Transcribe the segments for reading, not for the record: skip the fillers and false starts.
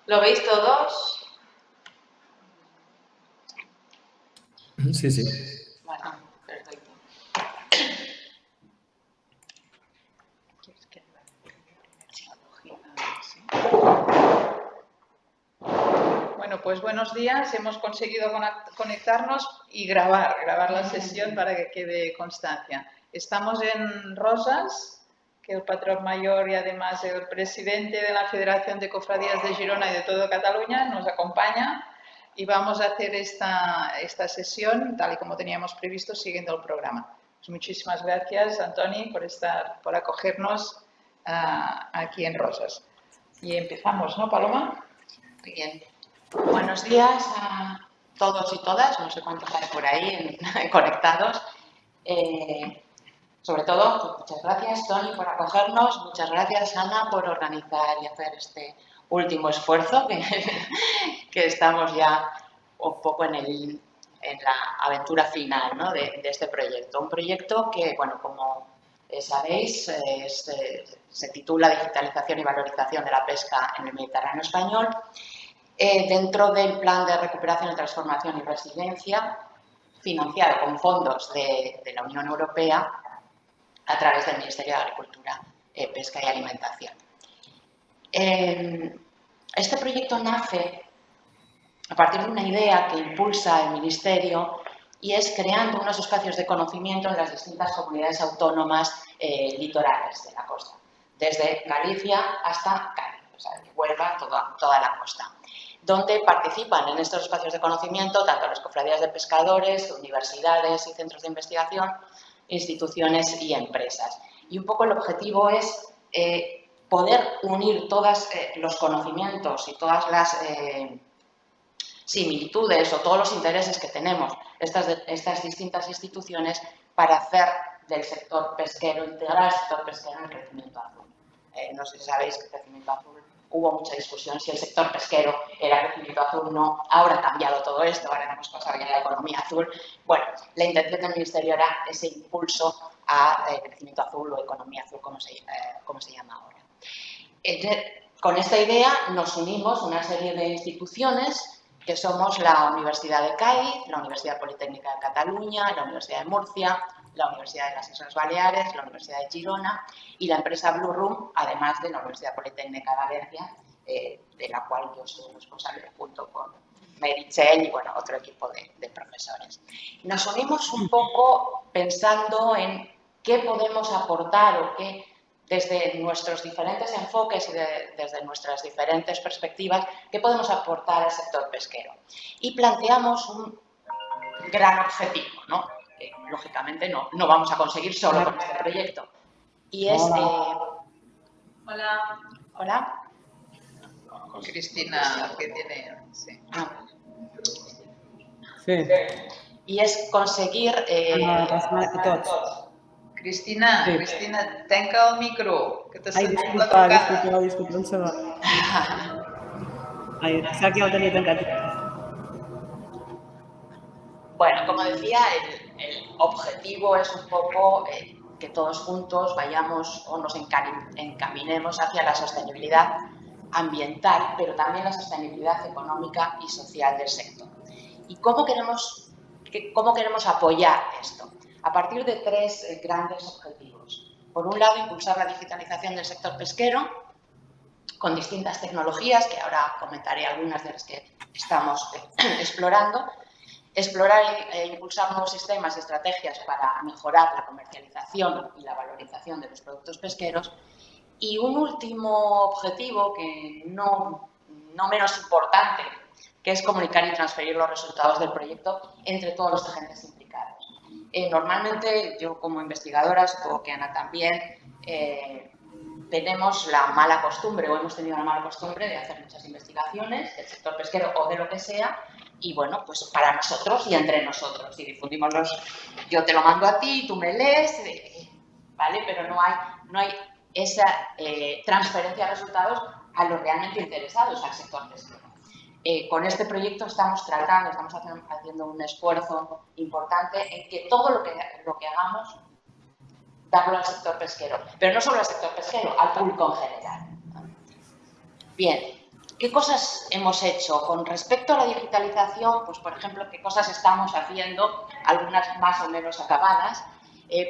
¿Lo veis todos? Sí, sí. Vale, perfecto. Bueno, pues buenos días. Hemos conseguido conectarnos y grabar la sesión para que quede constancia. Estamos en Rosas, que el patrón mayor y además el presidente de la Federación de Cofradías de Girona y de todo Cataluña nos acompaña y vamos a hacer esta sesión tal y como teníamos previsto siguiendo el programa. Pues muchísimas gracias, Antoni, por acogernos aquí en Rosas. Y empezamos, ¿no, Paloma? Muy bien. Buenos días a todos y todas, no sé cuántos hay por ahí conectados. Sobre todo, muchas gracias, Toni, por acogernos. Muchas gracias, Ana, por organizar y hacer este último esfuerzo, que estamos ya un poco en la aventura final, ¿no?, de este proyecto. Un proyecto que, bueno, como sabéis, se titula Digitalización y valorización de la pesca en el Mediterráneo español, dentro del Plan de Recuperación, Transformación y Resiliencia, financiado con fondos de la Unión Europea a través del Ministerio de Agricultura, Pesca y Alimentación. Este proyecto nace a partir de una idea que impulsa el Ministerio y es creando unos espacios de conocimiento en las distintas comunidades autónomas litorales de la costa, desde Galicia hasta Cádiz, o sea, de Huelva, toda la costa, donde participan en estos espacios de conocimiento tanto las cofradías de pescadores, universidades y centros de investigación, instituciones y empresas. Y un poco el objetivo es poder unir todos los conocimientos y todas las similitudes o todos los intereses que tenemos estas distintas instituciones para hacer del sector pesquero, integrar el sector pesquero en el crecimiento azul. No sé si sabéis que el crecimiento azul, hubo mucha discusión si el sector pesquero era crecimiento azul o no. Ahora ha cambiado todo esto, ahora hemos pasado ya a la economía azul. Bueno, la intención del Ministerio era ese impulso a crecimiento azul o economía azul, como se llama ahora. Con esta idea nos unimos una serie de instituciones que somos la Universidad de Cádiz, la Universidad Politécnica de Cataluña, la Universidad de Murcia, la Universidad de las Islas Baleares, la Universidad de Girona y la empresa Blue Room, además de la Universidad Politécnica de Valencia, de la cual yo soy responsable junto con Meritxell y, bueno, otro equipo de profesores. Nos unimos un poco pensando en qué podemos aportar o qué, desde nuestros diferentes enfoques y desde nuestras diferentes perspectivas, qué podemos aportar al sector pesquero. Y planteamos un gran objetivo, ¿no?, que lógicamente no vamos a conseguir solo con este proyecto. Y es... Hola. Hola. Cristina, que tiene... Sí. Sí. Y es conseguir... Cristina, Sí. Cristina, tanca el micro, que te Ai, sentim la trucada. disculpa, un segon. Ai, pensava que ja ho tenia tancat. Bueno, como decía, el objetivo es un poco que todos juntos vayamos o nos encaminemos hacia la sostenibilidad ambiental, pero también la sostenibilidad económica y social del sector. ¿Y cómo queremos apoyar esto? A partir de tres grandes objetivos. Por un lado, impulsar la digitalización del sector pesquero con distintas tecnologías, que ahora comentaré algunas de las que estamos explorando. Explorar e impulsar nuevos sistemas y estrategias para mejorar la comercialización y la valorización de los productos pesqueros. Y un último objetivo, que no menos importante, que es comunicar y transferir los resultados del proyecto entre todos los agentes implicados. Normalmente, yo como investigadora, supongo que Ana también, tenemos la mala costumbre, o hemos tenido la mala costumbre de hacer muchas investigaciones del sector pesquero o de lo que sea, y bueno, pues para nosotros y entre nosotros, y difundimos yo te lo mando a ti, tú me lees, ¿vale? Pero no hay esa transferencia de resultados a los realmente interesados al sector pesquero. Con este proyecto estamos haciendo un esfuerzo importante en que todo lo que hagamos, darlo al sector pesquero, pero no solo al sector pesquero, al público en general. Bien, ¿Qué cosas hemos hecho? Con respecto a la digitalización, pues por ejemplo, ¿qué cosas estamos haciendo? Algunas más o menos acabadas.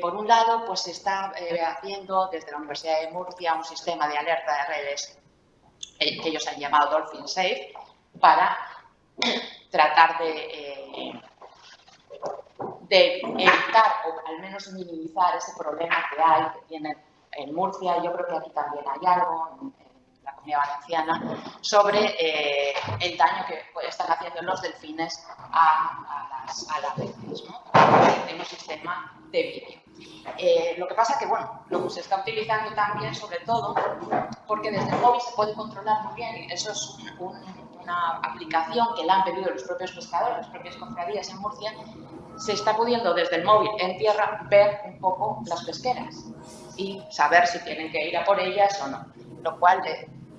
Por un lado, pues se está haciendo desde la Universidad de Murcia un sistema de alerta de redes que ellos han llamado Dolphin Safe para tratar de evitar o al menos minimizar ese problema que hay, que tienen en Murcia. Yo creo que aquí también hay algo, en la Comunidad Valenciana, sobre el daño que están haciendo los delfines a las redes, ¿no? En un sistema de vídeo. Lo que pasa que, bueno, lo que se está utilizando también, sobre todo, porque desde el móvil se puede controlar muy bien, y eso es una aplicación que la han pedido los propios pescadores, las propias cofradías en Murcia. Se está pudiendo desde el móvil en tierra ver un poco las pesqueras y saber si tienen que ir a por ellas o no. Lo cual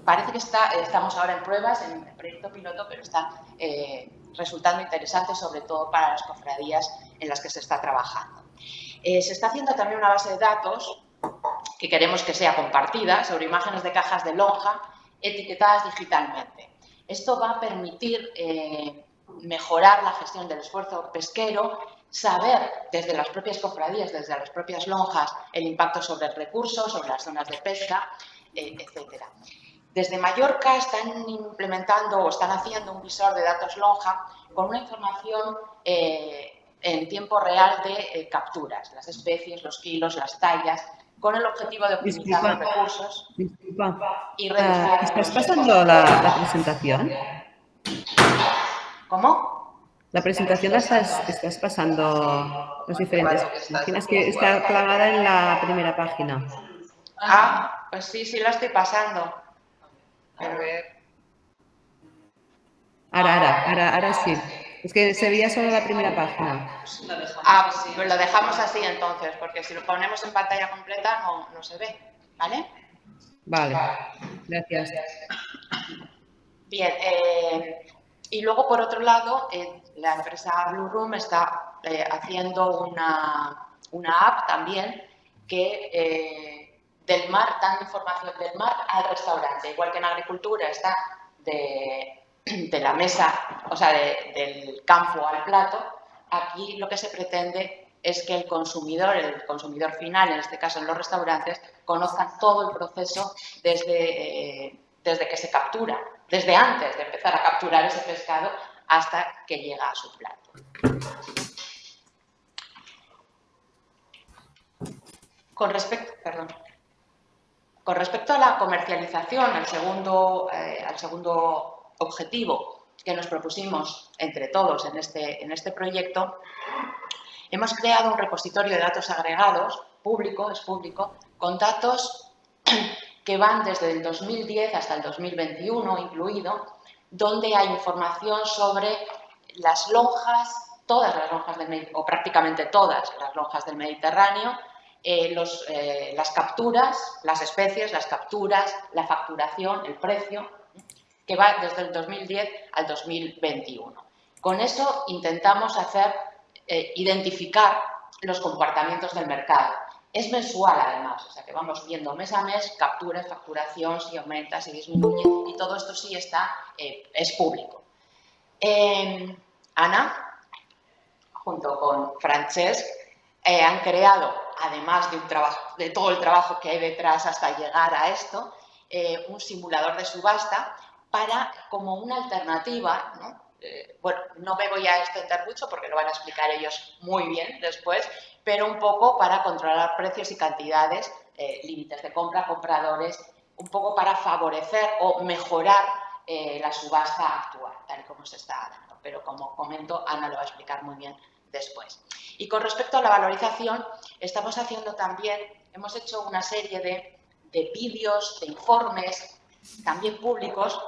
parece que estamos ahora en pruebas, en el proyecto piloto, pero está resultando interesante, sobre todo para las cofradías en las que se está trabajando. Se está haciendo también una base de datos que queremos que sea compartida sobre imágenes de cajas de lonja etiquetadas digitalmente. Esto va a permitir mejorar la gestión del esfuerzo pesquero, saber desde las propias cofradías, desde las propias lonjas, el impacto sobre el recurso, sobre las zonas de pesca, etc. Desde Mallorca están implementando o están haciendo un visor de datos lonja con una información en tiempo real de capturas, las especies, los kilos, las tallas, con el objetivo de optimizar los recursos y reducir... ¿Estás pasando la presentación? ¿Cómo? La presentación la estás pasando los diferentes páginas, que está clavada en la primera página. Ah, pues sí, sí la estoy pasando. A ver. Ahora sí. Es que se veía solo la primera página. Ah, pues lo dejamos así entonces, porque si lo ponemos en pantalla completa no se ve, ¿vale? Vale, gracias. Bien, y luego por otro lado, la empresa Blue Room está haciendo una app también que del mar, dando información del mar al restaurante. Igual que en agricultura está de la mesa, o sea, del campo al plato, aquí lo que se pretende es que el consumidor final, en este caso en los restaurantes, conozcan todo el proceso desde que se captura, desde antes de empezar a capturar ese pescado hasta que llega a su plato. Con respecto a la comercialización, al segundo objetivo que nos propusimos entre todos en este proyecto, hemos creado un repositorio de datos agregados, es público, con datos que van desde el 2010 hasta el 2021 incluido, donde hay información sobre las lonjas, todas las lonjas o prácticamente todas las lonjas del Mediterráneo, las capturas, las especies, las capturas, la facturación, el precio, que va desde el 2010 al 2021. Con eso intentamos identificar los comportamientos del mercado. Es mensual además, o sea que vamos viendo mes a mes capturas, facturación, si aumenta, si disminuye, y todo esto sí es público. Ana, junto con Francesc, han creado, además de todo el trabajo que hay detrás hasta llegar a esto, un simulador de subasta como una alternativa, ¿no? Bueno, no me voy a extender mucho porque lo van a explicar ellos muy bien después, pero un poco para controlar precios y cantidades, límites de compra, compradores, un poco para favorecer o mejorar la subasta actual, tal y como se está dando. Pero como comento, Ana lo va a explicar muy bien después. Y con respecto a la valorización, hemos hecho una serie de vídeos, de informes, también públicos,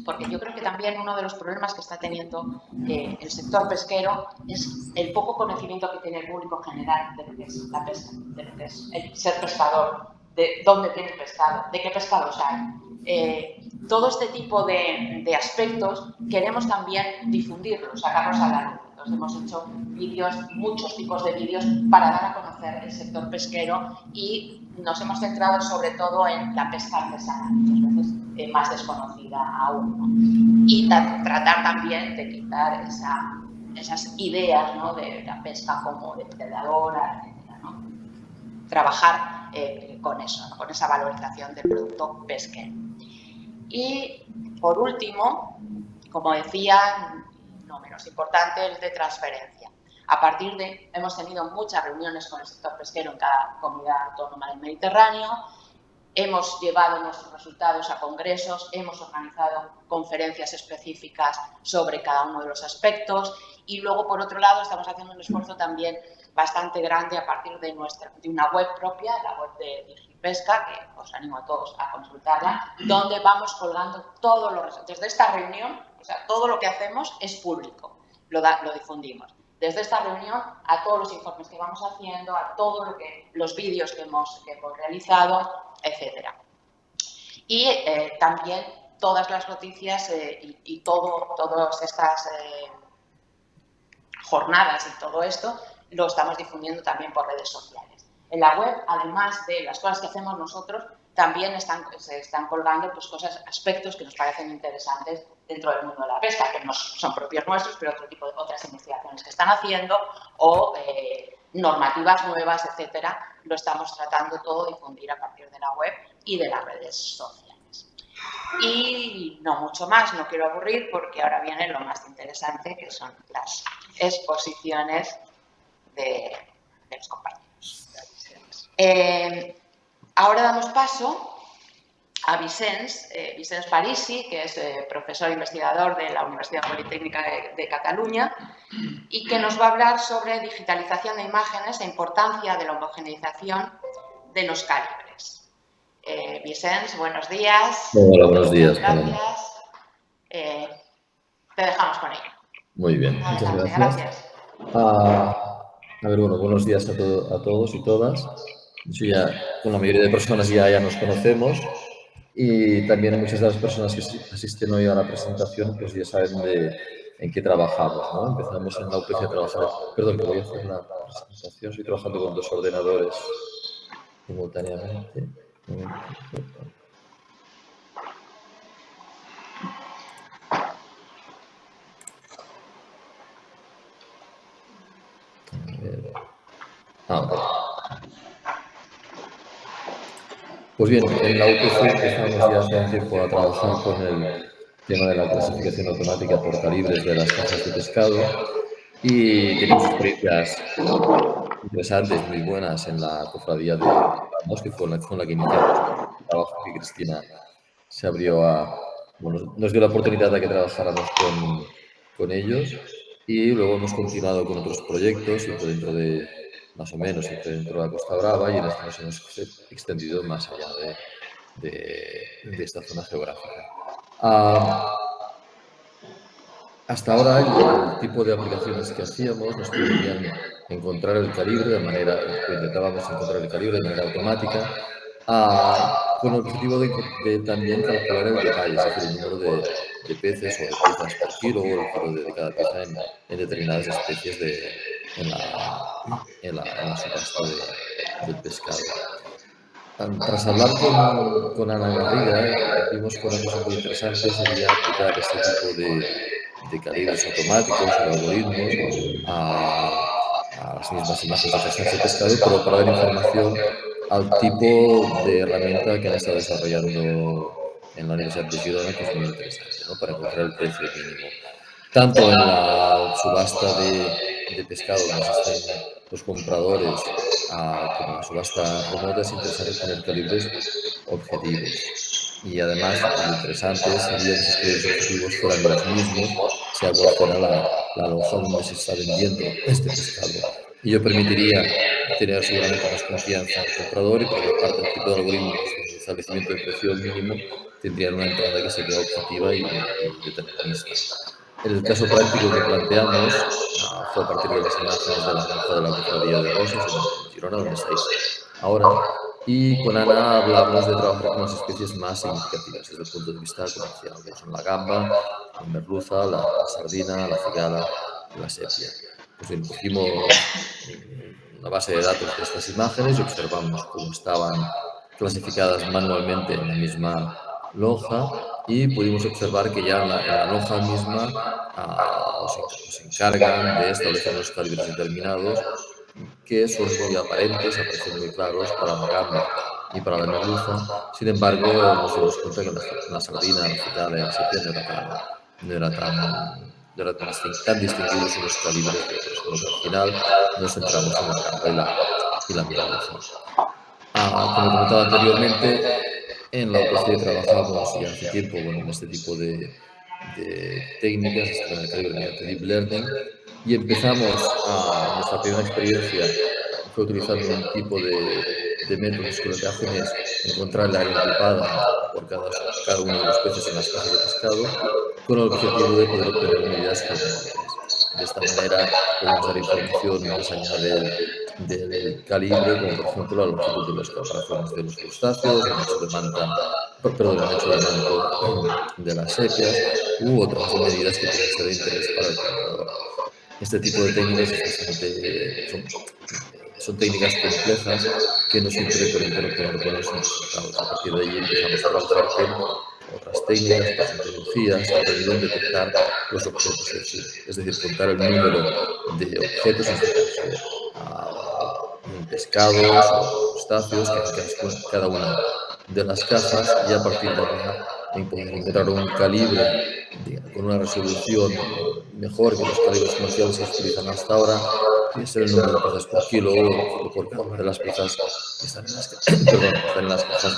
porque yo creo que también uno de los problemas que está teniendo el sector pesquero es el poco conocimiento que tiene el público general de lo que es la pesca, de lo que es el ser pescador, de dónde tiene el pescado, de qué pescados hay. Todo este tipo de aspectos queremos también difundirlos, sacarlos a la luz. Entonces hemos hecho vídeos, muchos tipos de vídeos para dar a conocer el sector pesquero y nos hemos centrado sobre todo en la pesca artesanal, muchas veces más desconocida aún, ¿no? Y tratar también de quitar esas ideas, ¿no?, de la pesca como depredadora, etcétera, ¿no? Trabajar con eso, ¿no?, con esa valorización del producto pesquero. Y por último, como decía, no menos importante, el de transferencia. Hemos tenido muchas reuniones con el sector pesquero en cada comunidad autónoma del Mediterráneo, hemos llevado nuestros resultados a congresos, hemos organizado conferencias específicas sobre cada uno de los aspectos y luego, por otro lado, estamos haciendo un esfuerzo también bastante grande a partir de una web propia, la web de Digipesca, que os animo a todos a consultarla, donde vamos colgando todos los resultados. Desde esta reunión, o sea, todo lo que hacemos es público, lo difundimos. Desde esta reunión a todos los informes que vamos haciendo, a todos los vídeos que hemos realizado, etcétera. Y también todas las noticias y todas estas jornadas y todo esto lo estamos difundiendo también por redes sociales. En la web, además de las cosas que hacemos nosotros, también se están colgando pues, aspectos que nos parecen interesantes dentro del mundo de la pesca, que no son propios nuestros, pero otras investigaciones que están haciendo o normativas nuevas, etcétera. Lo estamos tratando todo de difundir a partir de la web y de las redes sociales. Y no mucho más, no quiero aburrir porque ahora viene lo más interesante, que son las exposiciones de los compañeros. Ahora damos paso a Vicenç Parisi, que es profesor e investigador de la Universidad Politécnica de Cataluña y que nos va a hablar sobre digitalización de imágenes e importancia de la homogeneización de los calibres. Vicenç, buenos días. Hola, buenos días. Gracias. Te dejamos con ello. Muy bien, muchas gracias. A ver, bueno, buenos días a todos y todas. Yo ya, con la mayoría de personas ya nos conocemos y también muchas de las personas que asisten hoy a la presentación pues ya saben en qué trabajamos, ¿no? Empezamos en la UPC a trabajar, perdón, que voy a hacer la presentación, estoy trabajando con 2 ordenadores simultáneamente. Pues bien, en la UPC empezamos ya hace un tiempo a trabajar con el tema de la clasificación automática por calibres de las cajas de pescado y tenemos experiencias interesantes, muy buenas en la cofradía de Ramos, que fue la que iniciamos el trabajo que Cristina se abrió nos dio la oportunidad de que trabajáramos con ellos y luego hemos continuado con otros proyectos, siempre dentro de, más o menos, siempre dentro de la Costa Brava y en este nos hemos extendido más allá de esta zona geográfica. Hasta ahora el tipo de aplicaciones que hacíamos nos permitían encontrar el calibre intentábamos encontrar el calibre de manera automática, con el objetivo de también calcular el detalle, es decir, el número de peces o de piezas por kilo o el kilo de cada pieza en determinadas especies en la subasta del pescado. Tras hablar con Ana Garriga, vimos que una cosa muy interesante sería aplicar este tipo de calibres automáticos o de algoritmos a las mismas imágenes de cajas de pescado, pero para dar información al tipo de herramienta que han estado desarrollando en la Universidad de Girona, que es muy interesante, ¿no?, para encontrar el precio mínimo. Tanto en la subasta de pescado donde estén los compradores como en la subasta remota es interesante tener calibres objetivos. Y además, lo interesante sería que esos calibres objetivos fueran los mismos, sea cual fuera la lonja donde se está vendiendo este pescado. Y ello permitiría tener seguramente más confianza al comprador y por otra parte el tipo de algoritmos de establecimiento de precio mínimo tendrían una entrada que sería objetiva y determinista. El caso práctico que planteamos fue a partir de las imágenes de la granja de la cofradía de Rosas en Girona, donde estáis ahora, y con Ana hablamos de trabajar con las especies más significativas desde el punto de vista comercial, que son la gamba, la merluza, la sardina, la cigala y la sepia. Pues bien, cogimos una base de datos de estas imágenes y observamos cómo estaban clasificadas manualmente en la misma lonja y pudimos observar que ya en la lonja misma se encargan de establecer los calibres determinados que son muy aparentes, aparecen muy claros para la gamba y para la merluza. Sin embargo, nos dimos cuenta que la sardina, la fetala y la sepia no eran tan distinguidos unos calibres de otros, por lo que al final nos centramos en la gamba y la merluza. Como comentaba anteriormente, en la OPC trabajamos ya hace tiempo en este tipo de técnicas, en el calibre mediante Deep Learning, y empezamos nuestra primera experiencia fue utilizando un tipo de métodos que lo que hacen es encontrar el área ocupada por cada uno de los peces en las casas de pescado, con el objetivo de poder obtener medidas geométricas. De esta manera podemos dar información más allá del calibre, como por ejemplo la longitud de los caparazones de los crustáceos, el ancho de manto de las sepias u otras medidas que pueden ser de interés para el comprador. Este tipo de técnicas son técnicas complejas que no siempre permiten obtener buenos resultados. A partir de ahí empezamos a trabajar con otras técnicas, otras metodologías que permiten detectar los objetos, es decir, contar el número de objetos, en este caso pescados o crustáceos que hay en cada una de las casas, y a partir de ahí poder encontrar un calibre con una resolución mejor que los calibres comerciales que se utilizan hasta ahora, que es el número de piezas por kilo o por cada una de las piezas que están en las cajas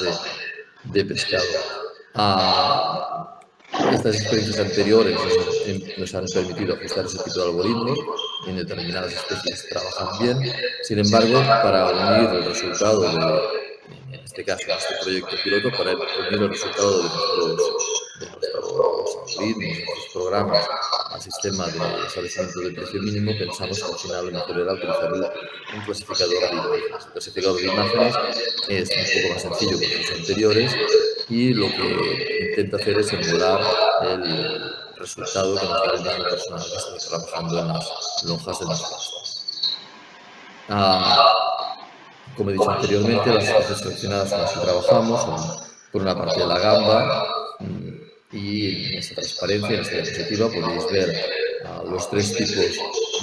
de pescado. Estas experiencias anteriores nos han permitido ajustar ese tipo de algoritmos. En determinadas especies trabajan bien. Sin embargo, para unir el resultado en este caso, en este proyecto piloto, para unir el resultado de nuestros algoritmos, de nuestros programas al sistema de establecimiento del precio mínimo, pensamos que al final lo mejor era utilizar un clasificador de imágenes. El clasificador de imágenes es un poco más sencillo que los anteriores y lo que intenta hacer es emular el resultado que nos da el mismo personal que está trabajando en las lonjas de las pastas. Como he dicho anteriormente, las especies seleccionadas con las que trabajamos son, por una parte, la gamba, y en esta transparencia, en esta diapositiva, podéis ver los tres tipos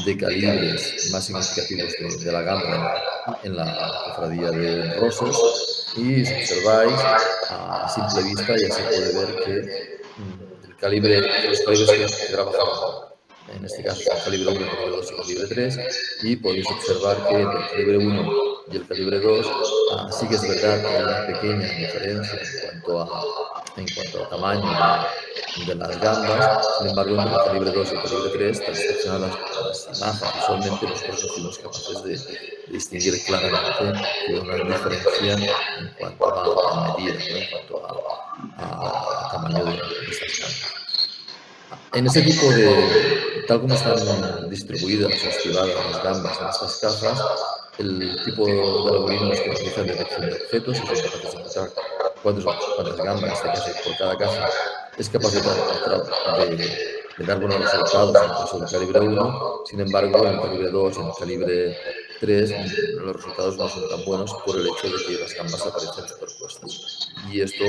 de calibres más significativos de la gamba en la cofradía de Roses, y si observáis a simple vista ya se puede ver que los calibres que trabajamos, en este caso son el calibre 1, el calibre 2 y el calibre 3, y podéis observar que entre el calibre 1 y el calibre 2 sí que es verdad que hay una pequeña diferencia en cuanto al tamaño de las gambas. Sin embargo, entre el calibre 2 y el calibre 3, tras seleccionar las imágenes visualmente, nosotros fuimos capaces de distinguir claramente que hay una diferencia en cuanto a medida, ¿no? En cuanto a tamaño de estas gambas. En este tipo tal como están distribuidas o estivadas las gambas en estas cajas, el tipo de algoritmos que utilizan detección de objetos y son capaces de encontrar cuántas gambas, en este caso por cada caja, es capaz de dar buenos resultados en el caso del calibre 1. Sin embargo, en el calibre 2 y en el calibre 3 los resultados no son tan buenos por el hecho de que las gambas aparecen superpuestas. Y esto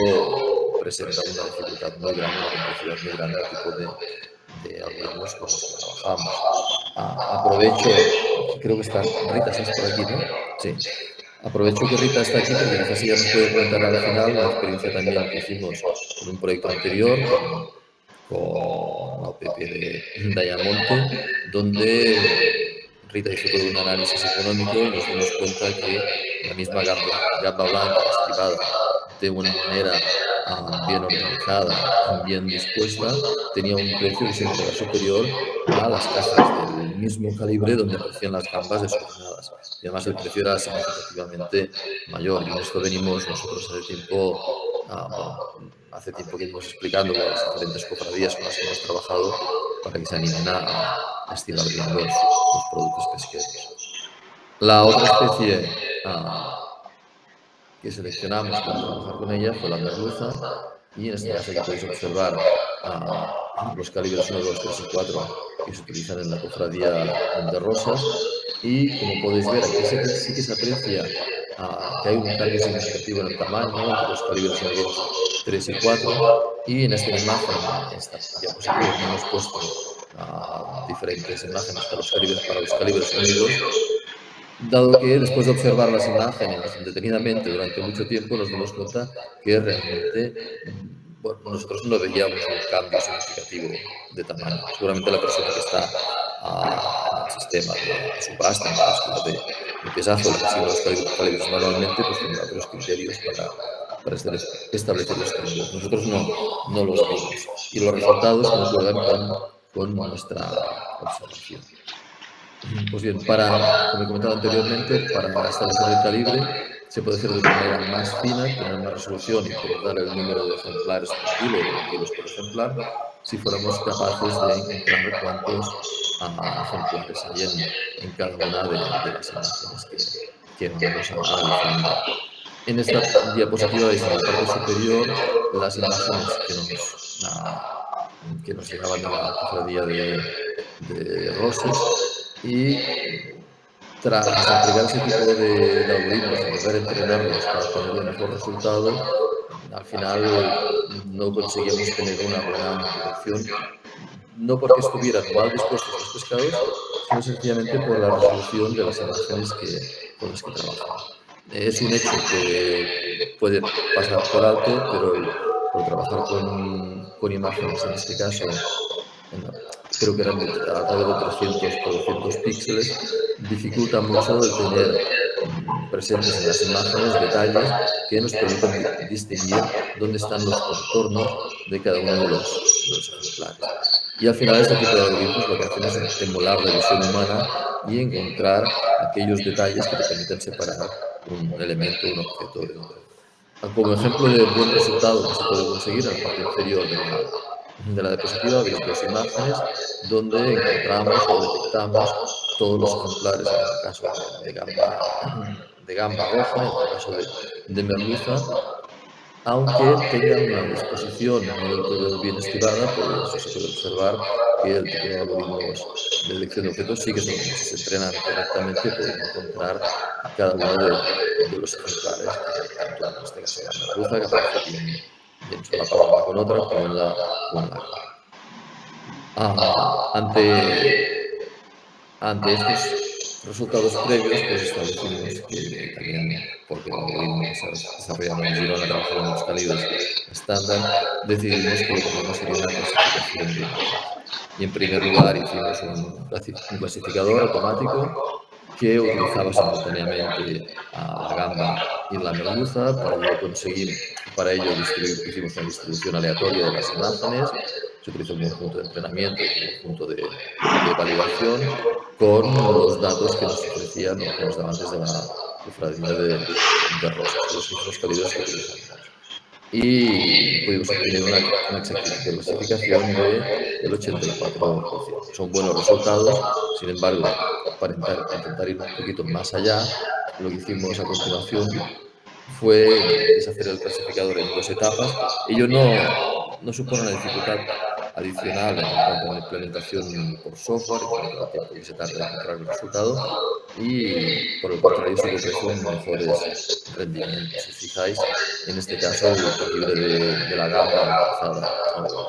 presenta una dificultad muy grande, una complejidad muy grande al tipo de algoritmos con los que trabajamos. Aprovecho, creo que está Rita, ¿estás por aquí, no? Sí. Aprovecho que Rita está aquí porque quizás ella nos puede contar al final una experiencia también que hicimos en un proyecto anterior con la OPP de Dayamonte, donde Rita hizo todo un análisis económico y nos dimos cuenta que la misma gamba blanca estivada de una manera bien organizada, bien dispuesta, tenía un precio que siempre era superior a las casas del mismo calibre donde aparecían las gambas desordenadas. Y además el precio era significativamente mayor. Y en esto venimos nosotros hace tiempo que venimos explicando a las diferentes cofradías con las que hemos trabajado para que se animen a estivar bien los productos pesqueros. La otra especie que seleccionamos para trabajar con ella fue la merluza, y en este caso aquí podéis observar los calibres 1, 2, 3 y 4 que se utilizan en la cofradía de Rosas, y como podéis ver aquí sí que se aprecia que hay un cambio significativo en el tamaño entre los calibres 1, 2, 3 y 4, y en esta imagen, en esta diapositiva, hemos puesto diferentes imágenes para los calibres 1 y 2, dado que después de observar las imágenes detenidamente durante mucho tiempo nos dimos cuenta que realmente bueno, nosotros no veíamos un cambio significativo de tamaño. Seguramente la persona que está en el sistema de subasta, en la búsqueda de pesazo, que sigue los calibres manualmente, pues tendrá otros criterios para establecer los calibres. Nosotros no los vimos y los resultados concuerdan con nuestra observación. Pues bien, como he comentado anteriormente, para establecer el calibre se puede hacer de manera más fina, tener más resolución y poder dar el número de ejemplares por kilo o de kilos por ejemplar, si fuéramos capaces de encontrar cuántos ejemplares hay en cada una de las imágenes que vamos analizando. En esta diapositiva veis en la parte superior las imágenes que nos llegaban a la cofradía de Roses, y tras aplicar ese tipo de algoritmos y poder entrenarlos para tener un mejor resultado, al final no conseguíamos tener una buena detección, no porque estuvieran mal dispuestos los pescados, sino sencillamente por la resolución de las imágenes con las que trabajamos. Es un hecho que puede pasar por alto, pero por trabajar con imágenes, en este caso, creo que eran alrededor de 300 por 200 píxeles, dificulta mucho el tener presentes en las imágenes detalles que nos permiten distinguir dónde están los contornos de cada uno de los ejemplares. Y al final este tipo de algoritmos lo que hacen es emular la visión humana y encontrar aquellos detalles que te permiten separar un elemento, un objeto de otro. Como ejemplo de buen resultado que se puede conseguir en la parte inferior de la diapositiva veis dos imágenes donde encontramos o detectamos todos los ejemplares, en el caso de gamba roja, en el caso de merluza, aunque tengan una disposición no del todo bien estimada, pues se puede observar que el tipo de algoritmos de detección de objetos sí que si se entrenan correctamente pueden encontrar cada uno de los ejemplares, tanto en este caso la merluza, que aparece bien solapada una con otra, como en la ante estos resultados previos, pues establecimos que también, porque el algoritmo que se desarrollaba en Girona trabajaba en los calibres estándar, decidimos que lo que hacíamos sería una clasificación de imágenes. Y en primer lugar hicimos un clasificador automático que utilizaba simultáneamente a la gamba y la merluza. Para ello hicimos una distribución aleatoria de las imágenes. Se utilizó un conjunto de entrenamiento y un conjunto de validación con los datos que nos ofrecían o que nos daban desde la cofradía de Rosas, los mismos calibres que utilizamos. Y pudimos obtener una exactitud de clasificación del 84%. Son buenos resultados, sin embargo, para intentar ir un poquito más allá, lo que hicimos a continuación fue deshacer el clasificador en dos etapas. Ello no supone una dificultad adicional en cuanto a la implementación por software, en cuanto al tiempo que se tarda en encontrar el resultado, y por el contrario se ofrecen mejores rendimientos. Si os fijáis, en este caso el calibre de la gamba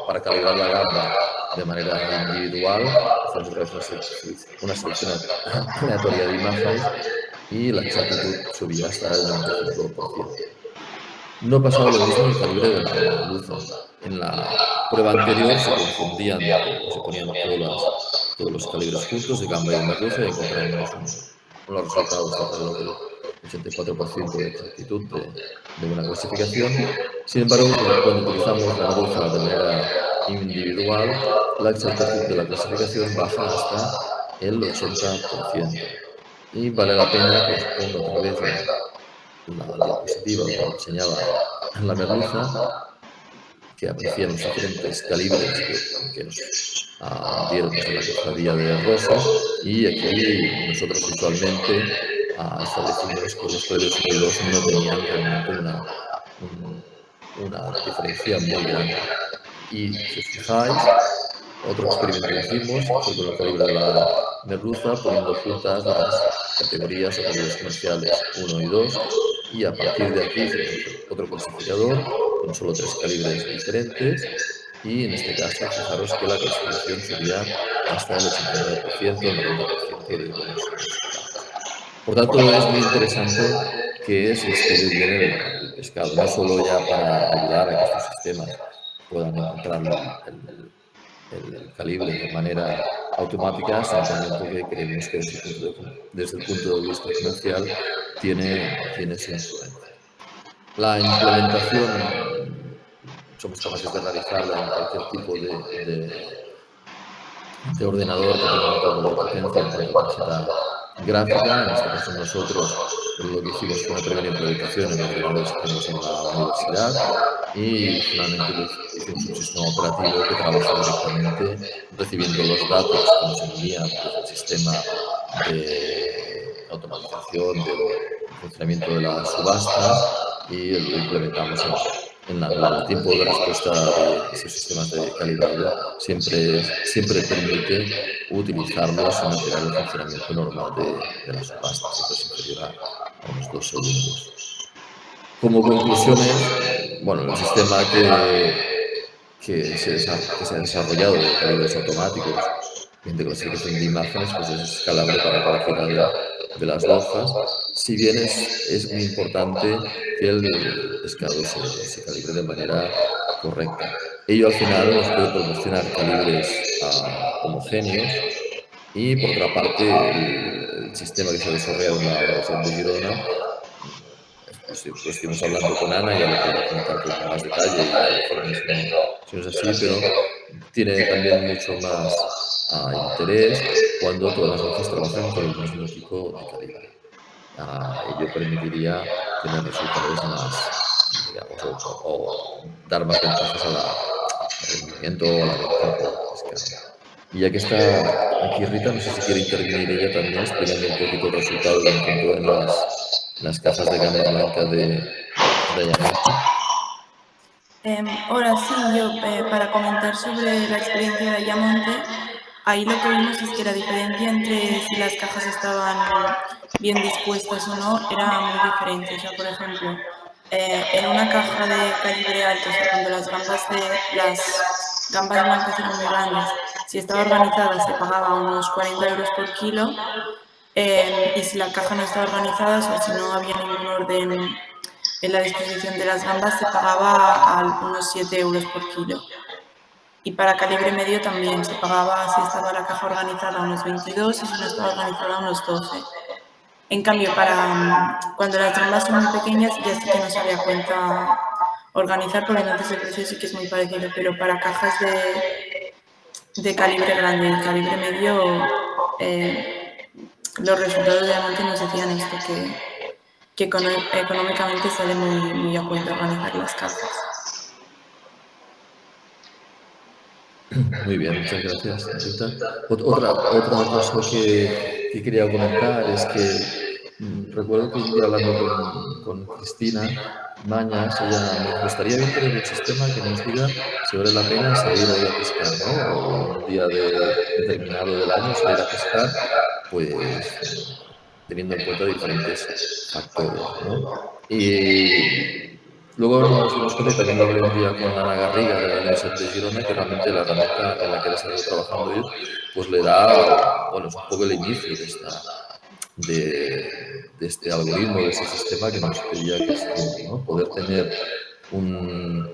para calibrar la gamba de manera individual, hacemos una selección aleatoria de imágenes y la exactitud subía hasta el 95%. No pasaba lo mismo en el calibre de la merluza. En la prueba anterior se confundían o se ponían todos los calibres juntos de gamba y de merluza y encontramos unos resultados alrededor del 84% de exactitud de buena clasificación. Sin embargo, cuando utilizamos la merluza de manera individual, la exactitud de la clasificación baja hasta el 80%. Y vale la pena que os ponga otra vez la diapositiva que enseñaba la merluza, que aparecían los diferentes calibres que nos dieron desde la cofradía de Rosas, y aquí nosotros visualmente establecimos que los calibres unidos no tenían realmente una diferencia muy grande. Y si os fijáis, Otro experimento que hicimos fue con el calibre de la merluza, poniendo juntas las categorías o calibres comerciales 1 y 2, y a partir de aquí hicimos otro clasificador con solo 3 calibres diferentes, y en este caso fijaros que la clasificación subía hasta el 89%, el 90% de buenos resultados. Por tanto, es muy interesante que se estudie bien el pescado, no solo ya para ayudar a que estos sistemas puedan encontrar el calibre de manera automática, sino también porque creemos que desde el punto de vista comercial tiene su influencia. La implementación somos capaces de realizarla en cualquier tipo de ordenador que tenga un poco de potencia en cuanto a tarjeta gráfica. En este caso nosotros lo que hicimos fue una primera implementación en ordenadores que tenemos en la universidad, y finalmente hicimos un sistema operativo que trabaja directamente recibiendo los datos que nos envían desde el sistema de automatización del funcionamiento de las subastas, y lo implementamos en el tiempo de respuesta de esos sistemas de calibrado. Siempre permite utilizarlos sin alterar el funcionamiento normal de las subastas, siempre es inferior a unos 2 segundos. Como conclusiones, bueno, el sistema que se ha desarrollado de calibres automáticos de clasificación de imágenes, pues es escalable para cualquiera de las lonjas, si bien es muy importante que el pescado se calibre de manera correcta. Ello al final nos puede proporcionar calibres homogéneos, y por otra parte el sistema que se ha desarrollado en la Universidad de Girona, pues estuvimos hablando con Ana, ya lo podrá comentar con más detalle, y a lo mejor si no es así, pero tiene también mucho más interés cuando todas las lonjas trabajan con el mismo tipo de calibre. Ello permitiría tener resultados más, digamos, o dar más ventajas al rendimiento o a la venta por pescado. Y ya que está aquí Rita, no sé si quiere intervenir ella también, explicando un poquito el resultado que encontró en las cajas de gama blanca de Ayamonte. Ahora sí, yo para comentar sobre la experiencia de Ayamonte, ahí lo que vimos es que la diferencia entre si las cajas estaban bien dispuestas o no era muy diferente. O sea, por ejemplo, en una caja de calibre alto, o sea, cuando las gambas blancas eran muy grandes, si estaba organizada se pagaba unos 40 euros por kilo, y si la caja no estaba organizada, o sea, si no había ningún orden en la disposición de las gambas, se pagaba a unos 7 euros por kilo. Y para calibre medio también se pagaba, si estaba la caja organizada, a unos 22, y si no estaba organizada, a unos 12. En cambio, cuando las gambas son muy pequeñas, ya sí que no sale a cuenta organizar, porque entonces el precio sí que es muy parecido. Pero para cajas de calibre grande y calibre medio, los resultados de Ayamonte nos decían esto, que económicamente sale muy a cuenta organizar las cajas. Muy bien, muchas gracias, Rita. Otra cosa que quería comentar es que recuerdo que un día hablando con Cristina Mañas, ella nos gustaría bien tener un sistema que nos diga si vale la pena salir hoy a pescar, ¿no? O un día determinado del año salir a pescar, pues teniendo en cuenta diferentes factores, ¿no? Y luego nos dimos cuenta, y también lo hablé un día con Ana Garriga de la Universidad de Girona, que realmente la herramienta en la que han estado trabajando ellos, pues le da, bueno, es un poco el inicio de este algoritmo, de este sistema que nos pedía que ¿no? Poder tener una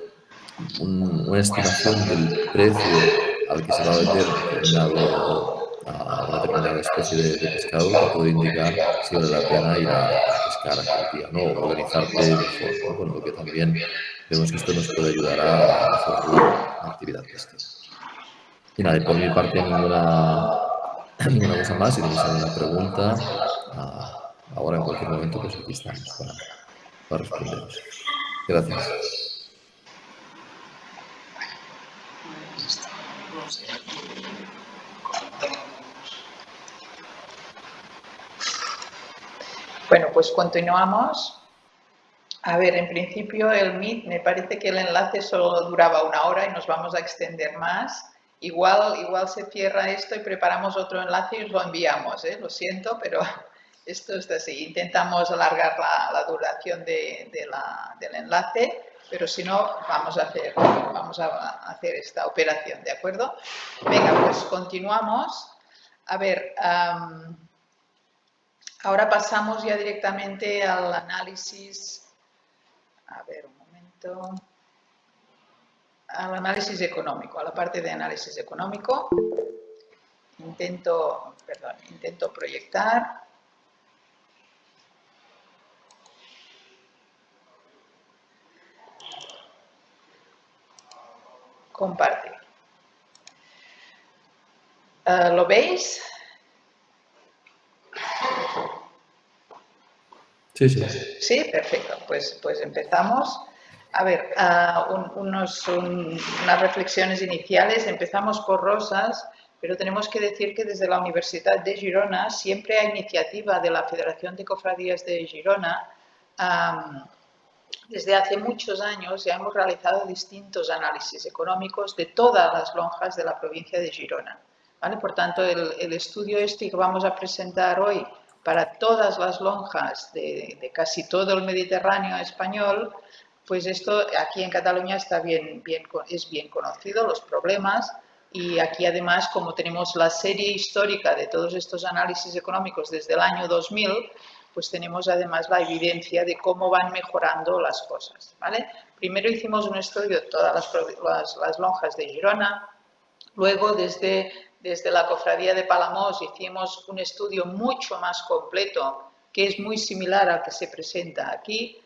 estimación del precio al que se va a vender una determinada especie de pescado, que puede indicar si vale la pena ir a pescar aquel día, ¿no? O organizarte mejor, ¿no? Con lo que también vemos que esto nos puede ayudar a mejorar la actividad pesquera. Y nada, por mi parte ninguna cosa más. Si tenéis alguna pregunta, ahora en cualquier momento, pues aquí estamos para responderos. Gracias. Bueno, pues continuamos. A ver, en principio el Meet, me parece que el enlace solo duraba 1 hora y nos vamos a extender más. Igual se cierra esto y preparamos otro enlace y os lo enviamos, ¿eh? Lo siento, pero esto es así. Intentamos alargar la duración del enlace, pero si no, vamos a hacer esta operación, ¿de acuerdo? Venga, pues continuamos. A ver, ahora pasamos ya directamente al análisis. A ver, un momento. Al análisis económico, a la parte de análisis económico. Intento proyectar. Compartir. ¿Lo veis? Sí, sí. Sí, perfecto. Pues empezamos. A ver, unas reflexiones iniciales. Empezamos por Rosas, pero tenemos que decir que desde la Universidad de Girona, siempre a iniciativa de la Federación de Cofradías de Girona, desde hace muchos años ya hemos realizado distintos análisis económicos de todas las lonjas de la provincia de Girona, ¿vale? Por tanto, el estudio que vamos a presentar hoy para todas las lonjas de casi todo el Mediterráneo español, pues esto aquí en Cataluña es bien conocido, los problemas, y aquí además, como tenemos la serie histórica de todos estos análisis económicos desde el año 2000, pues tenemos además la evidencia de cómo van mejorando las cosas, ¿vale? Primero hicimos un estudio de todas las lonjas de Girona, luego desde la Cofradía de Palamós hicimos un estudio mucho más completo, que es muy similar al que se presenta aquí,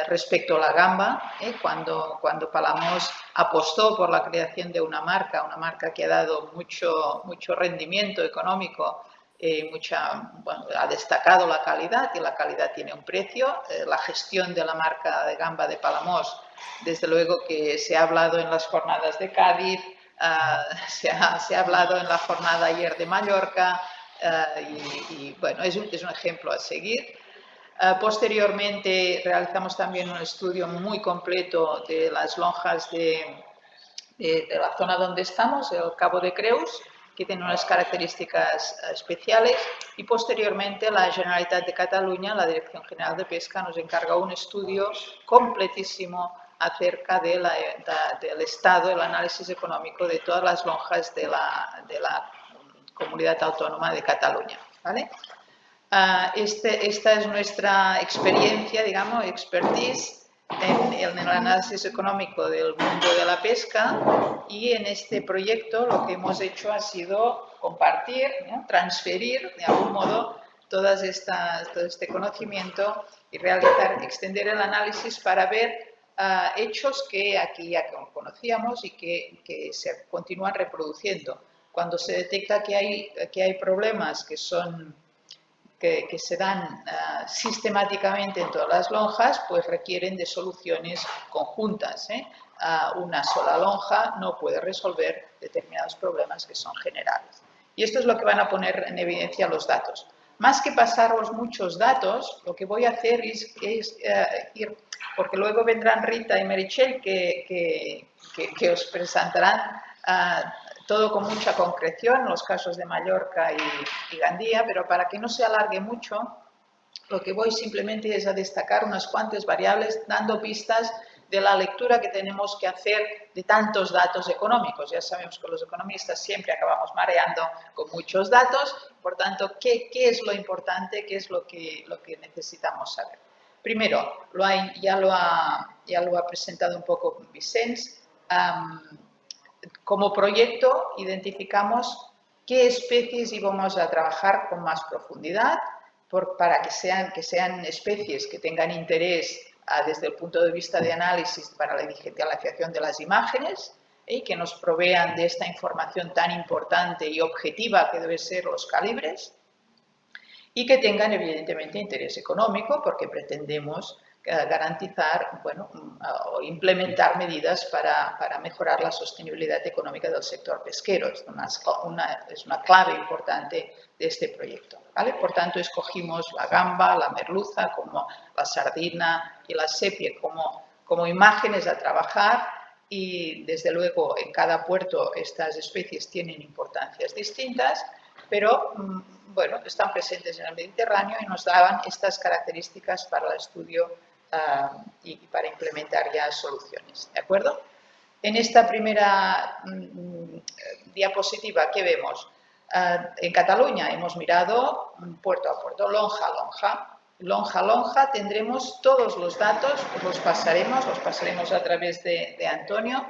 respecto a la gamba, cuando Palamós apostó por la creación de una marca que ha dado mucho rendimiento económico, ha destacado la calidad y la calidad tiene un precio. La gestión de la marca de gamba de Palamós, desde luego que se ha hablado en las jornadas de Cádiz, se ha hablado en la jornada ayer de Mallorca, y bueno, es un ejemplo a seguir. Posteriormente realizamos también un estudio muy completo de las lonjas de la zona donde estamos, el Cabo de Creus, que tiene unas características especiales, y posteriormente la Generalitat de Cataluña, la Dirección General de Pesca, nos encargó un estudio completísimo acerca del estado, el análisis económico de todas las lonjas de la Comunidad Autónoma de Cataluña, ¿vale? Esta es nuestra experiencia, digamos, expertise en el análisis económico del mundo de la pesca, y en este proyecto lo que hemos hecho ha sido compartir, ¿no? Transferir de algún modo todo este conocimiento y extender el análisis para ver hechos que aquí ya conocíamos y que se continúan reproduciendo. Cuando se detecta que hay problemas que se dan sistemáticamente en todas las lonjas, pues requieren de soluciones conjuntas, ¿eh? Una sola lonja no puede resolver determinados problemas que son generales. Y esto es lo que van a poner en evidencia los datos. Más que pasaros muchos datos, lo que voy a hacer es ir, porque luego vendrán Rita y Meritxell que os presentarán todo con mucha concreción, los casos de Mallorca y Gandía, pero para que no se alargue mucho, lo que voy simplemente es a destacar unas cuantas variables, dando pistas de la lectura que tenemos que hacer de tantos datos económicos. Ya sabemos que los economistas siempre acabamos mareando con muchos datos, por tanto, ¿qué es lo importante? ¿Qué es lo que necesitamos saber? Primero, ya lo ha presentado un poco Vicens. Como proyecto identificamos qué especies íbamos a trabajar con más profundidad para que sean especies que tengan interés desde el punto de vista de análisis para la digitalización de las imágenes, y que nos provean de esta información tan importante y objetiva que deben ser los calibres, y que tengan evidentemente interés económico, porque pretendemos garantizar, o implementar medidas para mejorar la sostenibilidad económica del sector pesquero. Es una clave importante de este proyecto, ¿vale? Por tanto, escogimos la gamba, la merluza, como la sardina y la sepia como imágenes a trabajar, y desde luego en cada puerto estas especies tienen importancias distintas, pero bueno, están presentes en el Mediterráneo y nos daban estas características para el estudio y para implementar ya soluciones, ¿de acuerdo? En esta primera diapositiva, ¿qué vemos? En Cataluña hemos mirado puerto a puerto, lonja a lonja. Lonja a lonja tendremos todos los datos, los pasaremos a través de Antonio,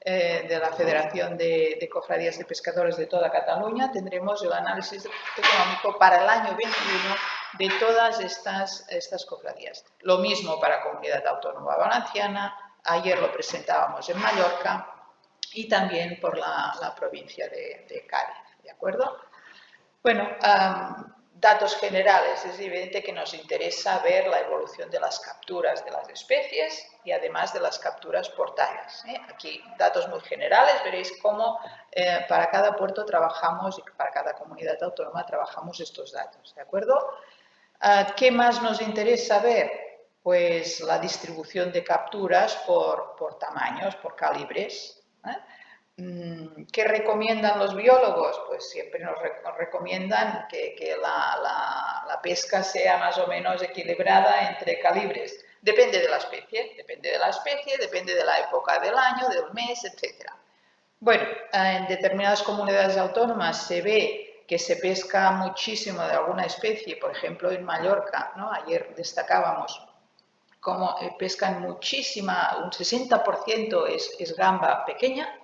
de la Federación de Cofradías de Pescadores de toda Cataluña. Tendremos el análisis económico para el año 21 de todas estas cofradías. Lo mismo para Comunidad Autónoma Valenciana, ayer lo presentábamos en Mallorca y también por la provincia de Cádiz, ¿de acuerdo? Bueno, datos generales. Es evidente que nos interesa ver la evolución de las capturas de las especies y además de las capturas por tallas. Aquí datos muy generales, veréis cómo para cada puerto trabajamos y para cada comunidad autónoma trabajamos estos datos, ¿de acuerdo? ¿Qué más nos interesa ver? Pues la distribución de capturas por tamaños, por calibres. ¿Qué recomiendan los biólogos? Pues siempre nos recomiendan que la pesca sea más o menos equilibrada entre calibres. Depende de la especie, depende de la época del año, del mes, etc. Bueno, en determinadas comunidades autónomas se ve que se pesca muchísimo de alguna especie, por ejemplo en Mallorca, ¿no? Ayer destacábamos cómo pescan muchísima, un 60% es gamba pequeña,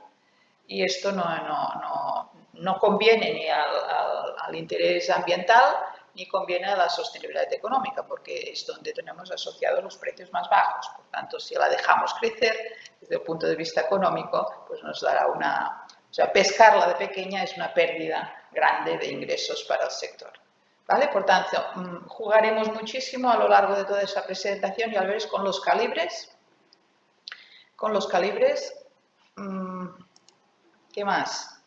y esto no conviene ni al interés ambiental ni conviene a la sostenibilidad económica, porque es donde tenemos asociados los precios más bajos. Por tanto, si la dejamos crecer desde el punto de vista económico, pues nos dará o sea, pescarla de pequeña es una pérdida grande de ingresos para el sector, ¿vale? Por tanto, jugaremos muchísimo a lo largo de toda esa presentación, ya lo veréis, con los calibres. ¿Qué más?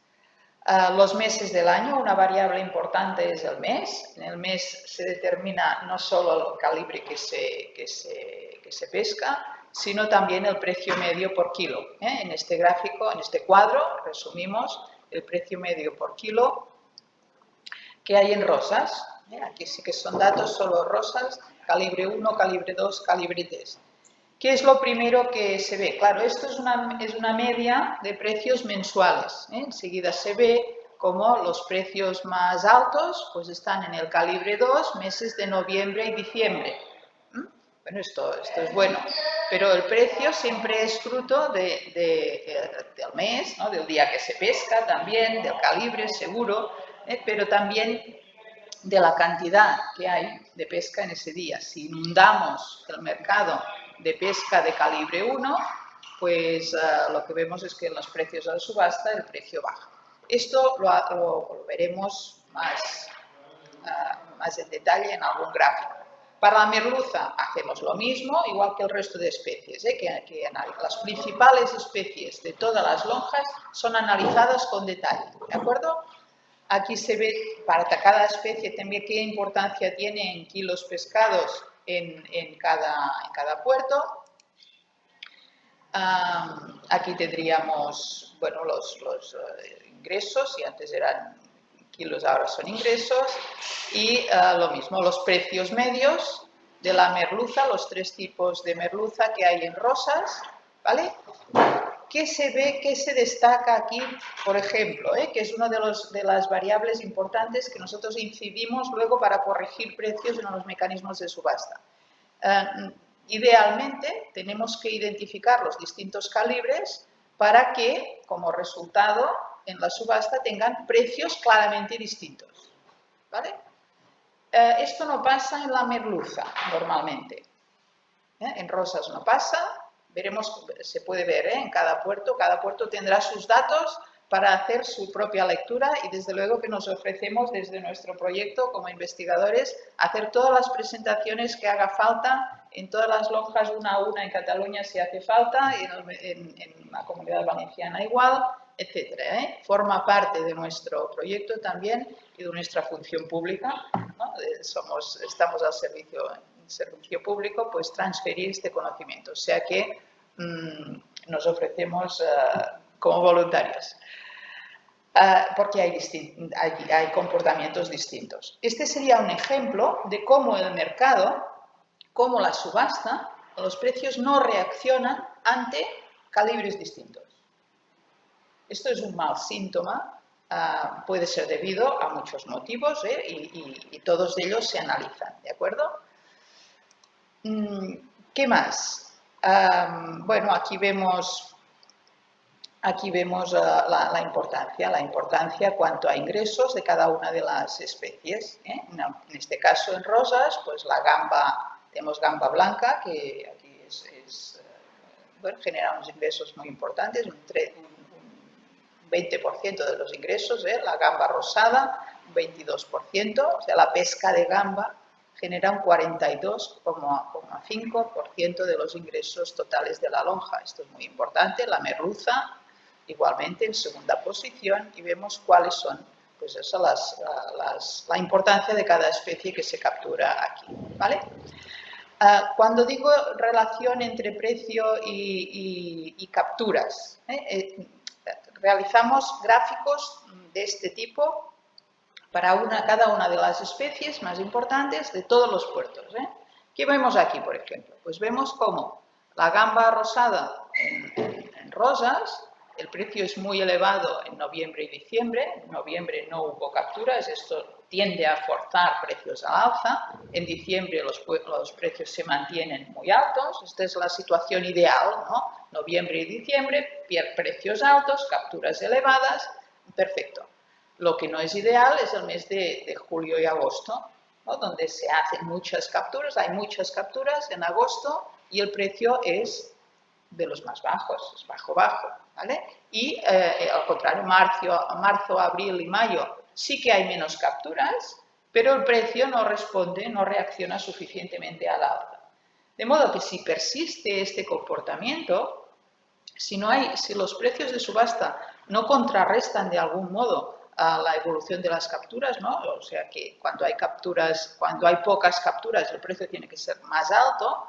Los meses del año, una variable importante es el mes. En el mes se determina no solo el calibre que se pesca, sino también el precio medio por kilo. En este gráfico, en este cuadro, resumimos el precio medio por kilo que hay en rosas. Aquí sí que son datos solo rosas, calibre 1, calibre 2, calibre 3. ¿Qué es lo primero que se ve? Claro, esto es una media de precios mensuales. Enseguida se ve como los precios más altos pues están en el calibre 2, meses de noviembre y diciembre. Bueno, esto es bueno, pero el precio siempre es fruto del mes, ¿no? Del día que se pesca también, del calibre seguro, pero también de la cantidad que hay de pesca en ese día. Si inundamos el mercado de pesca de calibre 1, pues lo que vemos es que en los precios de la subasta el precio baja. Esto lo veremos más en detalle en algún gráfico. Para la merluza hacemos lo mismo, igual que el resto de especies, que las principales especies de todas las lonjas son analizadas con detalle, ¿de acuerdo? Aquí se ve para cada especie también qué importancia tiene en kilos pescados en cada puerto. Aquí tendríamos, bueno, los ingresos, y antes eran kilos, ahora son ingresos, y lo mismo, los precios medios de la merluza, los 3 tipos de merluza que hay en rosas, ¿vale? ¿Qué se ve, qué se destaca aquí, por ejemplo, que es una de las variables importantes que nosotros incidimos luego para corregir precios en los mecanismos de subasta? Idealmente, tenemos que identificar los distintos calibres para que, como resultado, en la subasta tengan precios claramente distintos, ¿vale? Esto no pasa en la merluza, normalmente. En rosas no pasa. Veremos, se puede ver en cada puerto tendrá sus datos para hacer su propia lectura y desde luego que nos ofrecemos desde nuestro proyecto como investigadores hacer todas las presentaciones que haga falta en todas las lonjas, una a una en Cataluña si hace falta, y en la Comunidad Valenciana igual, etcétera. Forma parte de nuestro proyecto también y de nuestra función pública, ¿no? Estamos al servicio público, pues transferir este conocimiento. O sea que nos ofrecemos como voluntarios. Porque hay comportamientos distintos. Este sería un ejemplo de cómo el mercado, cómo la subasta, los precios no reaccionan ante calibres distintos. Esto es un mal síntoma, puede ser debido a muchos motivos y todos ellos se analizan, ¿de acuerdo? ¿Qué más? Bueno, aquí vemos la importancia cuanto a ingresos de cada una de las especies. En este caso, en rosas, pues la gamba, tenemos gamba blanca, que aquí bueno, genera unos ingresos muy importantes, un 20% de los ingresos, la gamba rosada, un 22%, o sea, la pesca de gamba genera un 42,5% de los ingresos totales de la lonja. Esto es muy importante. La merluza, igualmente, en segunda posición, y vemos cuáles son, pues eso, la importancia de cada especie que se captura aquí, ¿vale? Cuando digo relación entre precio y capturas, realizamos gráficos de este tipo para cada una de las especies más importantes de todos los puertos. ¿Qué vemos aquí, por ejemplo? Pues vemos cómo la gamba rosada en rosas, el precio es muy elevado en noviembre y diciembre. En noviembre no hubo capturas, esto tiende a forzar precios al alza. En diciembre los precios se mantienen muy altos. Esta es la situación ideal, ¿no? Noviembre y diciembre, precios altos, capturas elevadas, perfecto. Lo que no es ideal es el mes de julio y agosto, ¿no? Donde se hacen muchas capturas, hay muchas capturas en agosto y el precio es de los más bajos, es bajo, ¿vale? Y al contrario, marzo, abril y mayo sí que hay menos capturas, pero el precio no responde, no reacciona suficientemente al alza. De modo que si persiste este comportamiento, si los precios de subasta no contrarrestan de algún modo a la evolución de las capturas, ¿no? O sea que cuando hay pocas capturas, el precio tiene que ser más alto.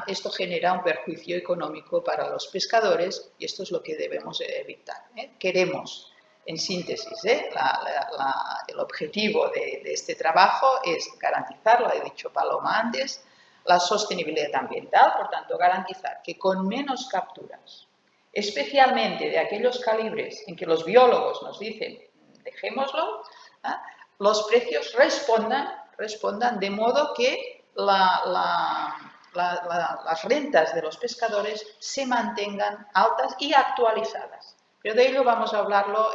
Esto genera un perjuicio económico para los pescadores y esto es lo que debemos evitar. Queremos, en síntesis, el objetivo de este trabajo es garantizar, lo ha dicho Paloma antes, la sostenibilidad ambiental, por tanto, garantizar que con menos capturas, especialmente de aquellos calibres en que los biólogos nos dicen dejémoslo, los precios respondan de modo que las rentas de los pescadores se mantengan altas y actualizadas. Pero de ello vamos a hablarlo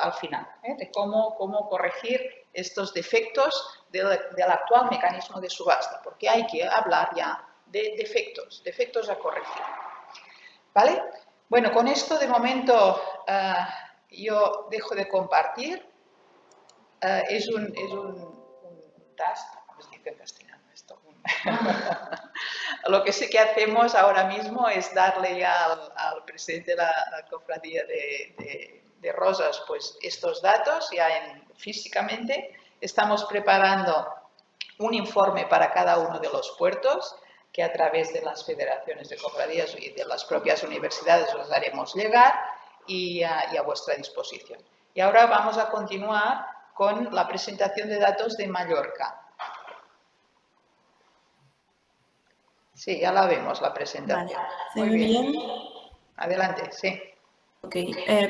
al final, de cómo corregir estos defectos del actual mecanismo de subasta, porque hay que hablar ya de defectos a corregir. ¿Vale? Bueno, con esto de momento yo dejo de compartir. Es un task, ¿cómo se dice en castellano esto? Lo que sí que hacemos ahora mismo es darle ya al presidente de la cofradía de Rosas pues estos datos ya físicamente. Estamos preparando un informe para cada uno de los puertos que a través de las federaciones de cofradías y de las propias universidades os haremos llegar y a vuestra disposición. Y ahora vamos a continuar con la presentación de datos de Mallorca. Sí, ya la vemos, la presentación. Vale. ¿Se ve bien? Adelante, sí. Ok,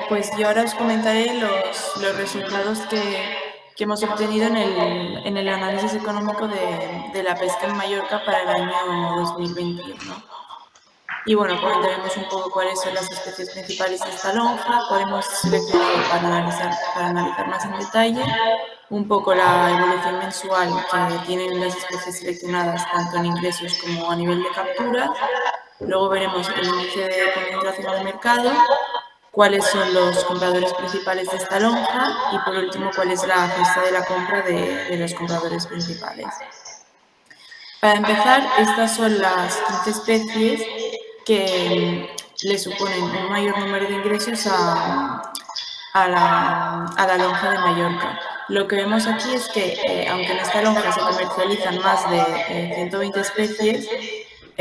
pues yo ahora os comentaré los resultados que hemos obtenido en el análisis económico de la pesca en Mallorca para el año 2021. Y bueno, comentaremos un poco cuáles son las especies principales de esta lonja, cuál hemos seleccionado para analizar más en detalle, un poco la evolución mensual que tienen las especies seleccionadas tanto en ingresos como a nivel de capturas. Luego veremos el índice de concentración del mercado, cuáles son los compradores principales de esta lonja y por último cuál es la cesta de la compra de los compradores principales. Para empezar, estas son las 15 especies que le suponen un mayor número de ingresos a la lonja de Mallorca. Lo que vemos aquí es que, aunque en esta lonja se comercializan más de 120 especies,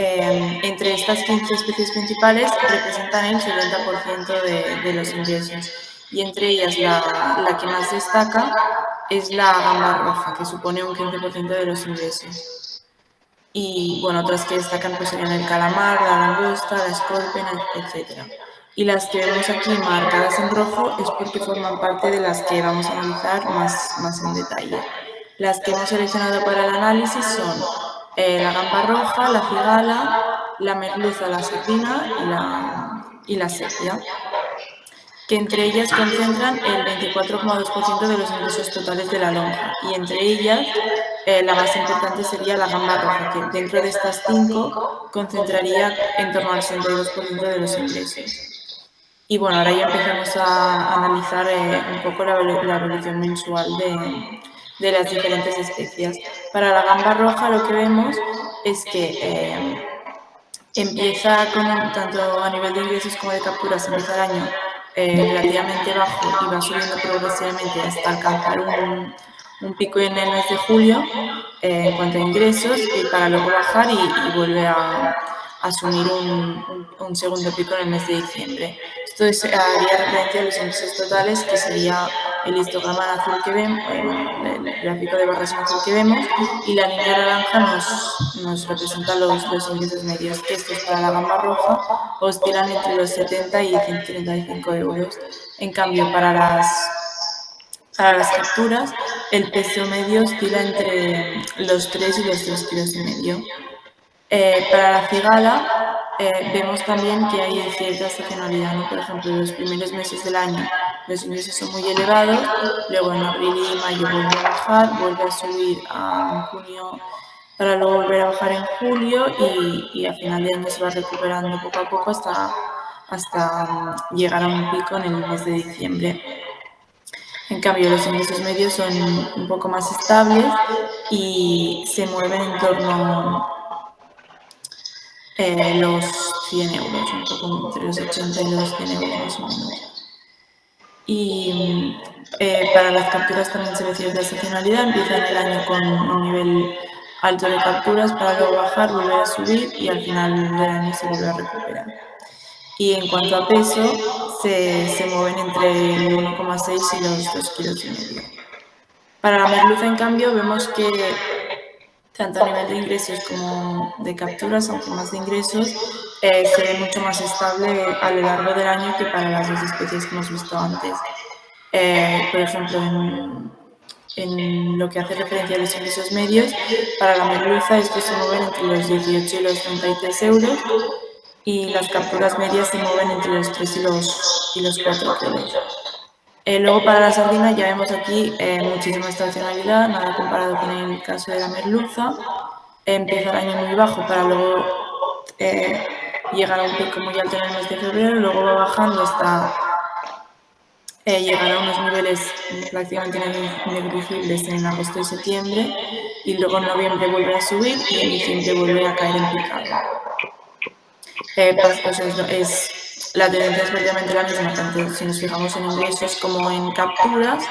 entre estas 15 especies principales representan el 70% de los ingresos y entre ellas la que más destaca es la gamba roja, que supone un 15% de los ingresos. Y bueno, otras que destacan pues serían el calamar, la langosta, la escorpión, etc. Y las que vemos aquí marcadas en rojo es porque forman parte de las que vamos a analizar más en detalle. Las que hemos seleccionado para el análisis son la gamba roja, la cigala, la merluza, la sardina y la sepia, que entre ellas concentran el 24,2% de los ingresos totales de la lonja, y entre ellas la más importante sería la gamba roja, que dentro de estas 5 concentraría en torno al 62% de los ingresos. Y bueno, ahora ya empezamos a analizar un poco la evolución mensual de las diferentes especies. Para la gamba roja lo que vemos es que empieza tanto a nivel de ingresos como de capturas, empieza el año relativamente bajo y va subiendo progresivamente hasta alcanzar un pico en el mes de julio en cuanto a ingresos, para luego bajar y vuelve a asumir un segundo pico en el mes de diciembre. Esto haría referencia a los ingresos totales, que sería el histograma en azul que vemos, el gráfico de barras en azul que vemos, y la línea naranja nos representa los ingresos medios, que estos para la gamba roja oscilan entre los 70 y 135 euros. En cambio, para las capturas, el peso medio oscila entre los 3 y los 3,5 kilos. Para la cigala vemos también que hay cierta estacionalidad, ¿no? Por ejemplo, en los primeros meses del año los ingresos son muy elevados, luego en abril y mayo vuelve a bajar, vuelve a subir en junio para luego volver a bajar en julio y a final de año se va recuperando poco a poco hasta llegar a un pico en el mes de diciembre. En cambio, los ingresos medios son un poco más estables y se mueven en torno los 100 euros, un poco entre los 80 y los 100 euros más o menos. Y para las capturas también se ve cierta estacionalidad, empiezan el año con un nivel alto de capturas para luego bajar, volver a subir y al final del año se vuelve a recuperar. Y en cuanto a peso, se mueven entre el 1,6 y los 2,5 kilos. Para la merluza, en cambio, vemos que tanto a nivel de ingresos como de capturas, aunque más de ingresos, se ve mucho más estable a lo largo del año que para las dos especies que hemos visto antes. Por ejemplo, en lo que hace referencia a los ingresos medios, para la merluza estos se mueven entre los 18 y los 33 euros y las capturas medias se mueven entre los 3 y los 4 kilos. Luego para la sardina ya vemos aquí muchísima estacionalidad, nada comparado con el caso de la merluza. Empieza el año muy bajo para luego llegar a un pico muy alto en el mes de febrero, luego va bajando hasta llegar a unos niveles prácticamente negligibles en agosto y septiembre, y luego en noviembre vuelve a subir y en diciembre vuelve a caer en picado. La tendencia es prácticamente la misma, tanto si nos fijamos en ingresos como en capturas,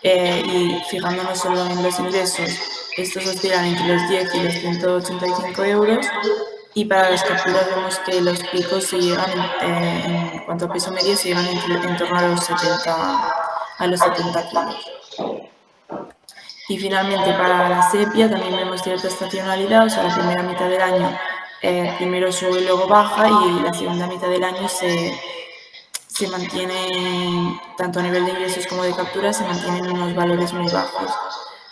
y fijándonos solo en los ingresos, estos oscilan entre los 10 y los 185 euros, y para las capturas vemos que los picos se llegan, en cuanto a peso medio, se llegan en torno a los 70 kilos. Y finalmente para la sepia también vemos cierta estacionalidad, o sea, la primera mitad del año primero sube y luego baja, y la segunda mitad del año se mantiene, tanto a nivel de ingresos como de capturas, se mantienen en unos valores muy bajos.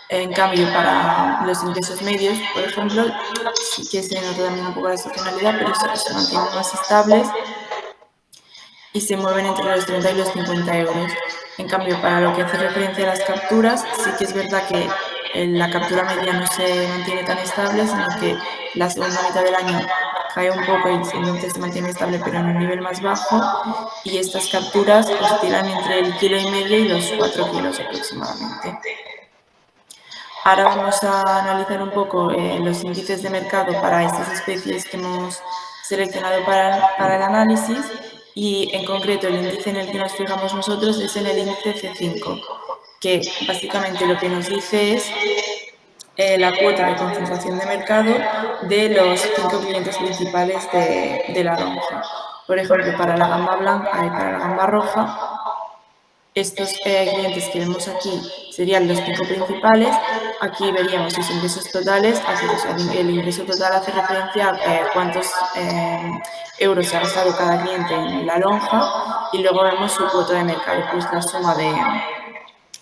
En cambio, para los ingresos medios, por ejemplo, sí que se nota también un poco la estacionalidad, pero se mantienen más estables y se mueven entre los 30 y los 50 euros. En cambio, para lo que hace referencia a las capturas, sí que es verdad que la captura media no se mantiene tan estable, sino que la segunda mitad del año cae un poco y entonces se mantiene estable, pero en un nivel más bajo, y estas capturas oscilan entre el 1,5 kilos y los 4 kilos aproximadamente. Ahora vamos a analizar un poco los índices de mercado para estas especies que hemos seleccionado para el análisis, y en concreto el índice en el que nos fijamos nosotros es en el índice C5, que básicamente lo que nos dice es la cuota de concentración de mercado de los 5 clientes principales de la lonja. Por ejemplo, para la gamba blanca y para la gamba roja, estos clientes que vemos aquí serían los 5 principales. Aquí veríamos sus ingresos totales, el ingreso total hace referencia a cuántos euros se ha gastado cada cliente en la lonja, y luego vemos su cuota de mercado, pues la suma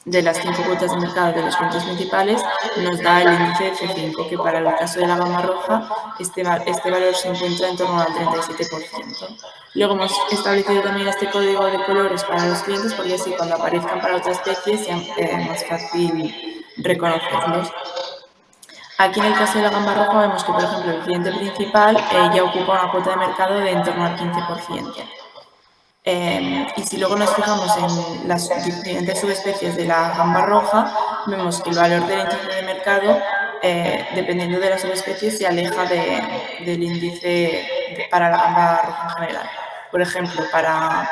de las 5 cuotas de mercado de los clientes principales nos da el índice de C5, que para el caso de la gamba roja este valor se encuentra en torno al 37%. Luego hemos establecido también este código de colores para los clientes, porque así cuando aparezcan para otra especie sea más fácil reconocerlos. Aquí en el caso de la gamba roja vemos que, por ejemplo, el cliente principal ya ocupa una cuota de mercado de en torno al 15%. Y si luego nos fijamos en las diferentes subespecies de la gamba roja, vemos que el valor del índice de mercado, dependiendo de la subespecie, se aleja del índice para la gamba roja en general. Por ejemplo, para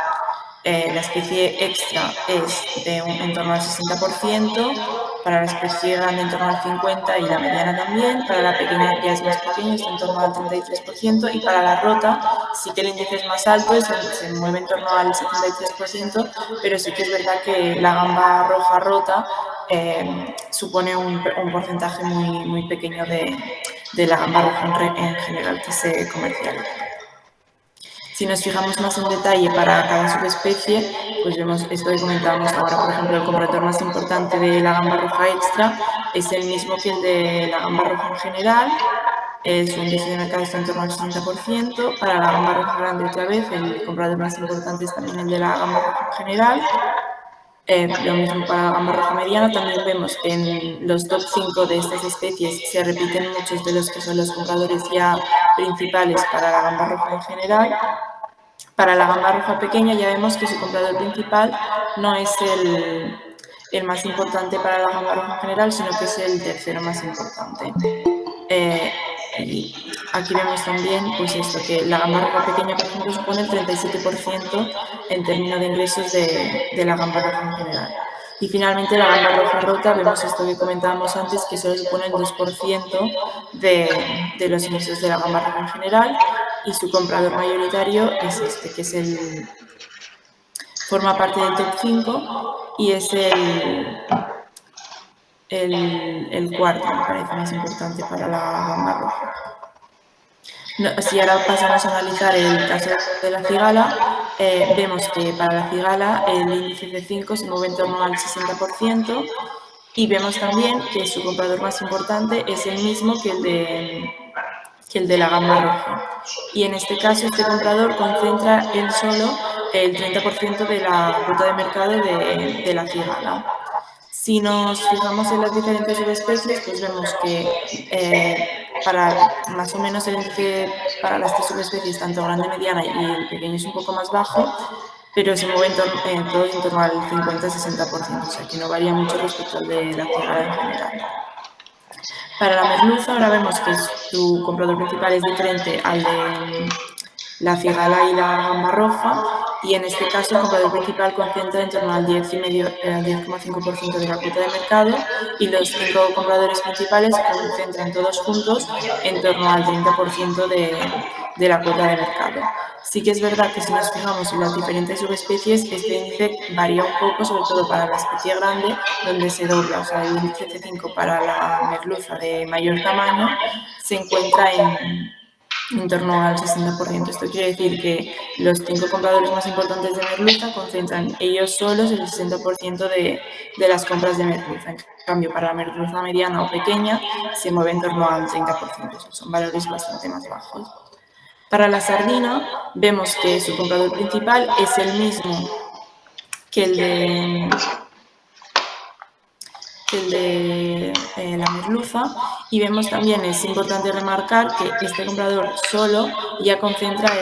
la especie extra es en torno al 60%, para la especie grande en torno al 50% y la mediana también, para la pequeña ya es más pequeño, está en torno al 33%, y para la rota sí que el índice es más alto, se mueve en torno al 73%, pero sí que es verdad que la gamba roja rota supone un porcentaje muy pequeño de la gamba roja en general que se comercializa. Si nos fijamos más en detalle para cada subespecie, pues vemos esto que comentábamos ahora. Por ejemplo, el comprador más importante de la gamba roja extra es el mismo que el de la gamba roja en general. Su índice de mercado está en torno al 60%. Para la gamba roja grande, otra vez, el comprador más importante es también el de la gamba roja en general. Lo mismo para la gamba roja mediana. También vemos que en los top 5 de estas especies se repiten muchos de los que son los compradores ya principales para la gamba roja en general. Para la gamba roja pequeña ya vemos que su comprador principal no es el más importante para la gamba roja en general, sino que es el tercero más importante. Y aquí vemos también pues esto, que la gamba roja pequeña, por ejemplo, supone el 37% en términos de ingresos de la gamba roja en general. Y finalmente la gamba roja rota, vemos esto que comentábamos antes, que solo supone el 2% de los ingresos de la gamba roja en general, y su comprador mayoritario es este, que es forma parte del top 5 y es el cuarto, me parece más importante para la gamba roja. Si ahora pasamos a analizar el caso de la cigala, vemos que para la cigala el índice de 5 se mueve en torno al 60%, y vemos también que su comprador más importante es el mismo que el de la gamba roja. Y en este caso este comprador concentra él solo el 30% de la cuota de mercado de la cigala. Si nos fijamos en las diferentes subespecies, pues vemos que para más o menos el índice para las tres subespecies, tanto grande, mediana y el pequeño, es un poco más bajo, pero se mueve todos en torno al 50-60%, o sea que no varía mucho respecto al de la cigala en general. Para la merluza ahora vemos que su comprador principal es diferente al de la cigala y la gamba roja, y en este caso el comprador principal concentra en torno al 10,5% de la cuota de mercado, y los 5 compradores principales concentran todos juntos en torno al 30% de la cuota de mercado. Sí que es verdad que si nos fijamos en las diferentes subespecies, este índice varía un poco, sobre todo para la especie grande, donde se dobla, o sea, el índice C5 para la merluza de mayor tamaño se encuentra en torno al 60%. Esto quiere decir que los 5 compradores más importantes de merluza concentran ellos solos el 60% de las compras de merluza. En cambio, para la merluza mediana o pequeña se mueve en torno al 30%. Son valores bastante más bajos. Para la sardina vemos que su comprador principal es el mismo que el de la merluza, y vemos también, es importante remarcar que este comprador solo ya concentra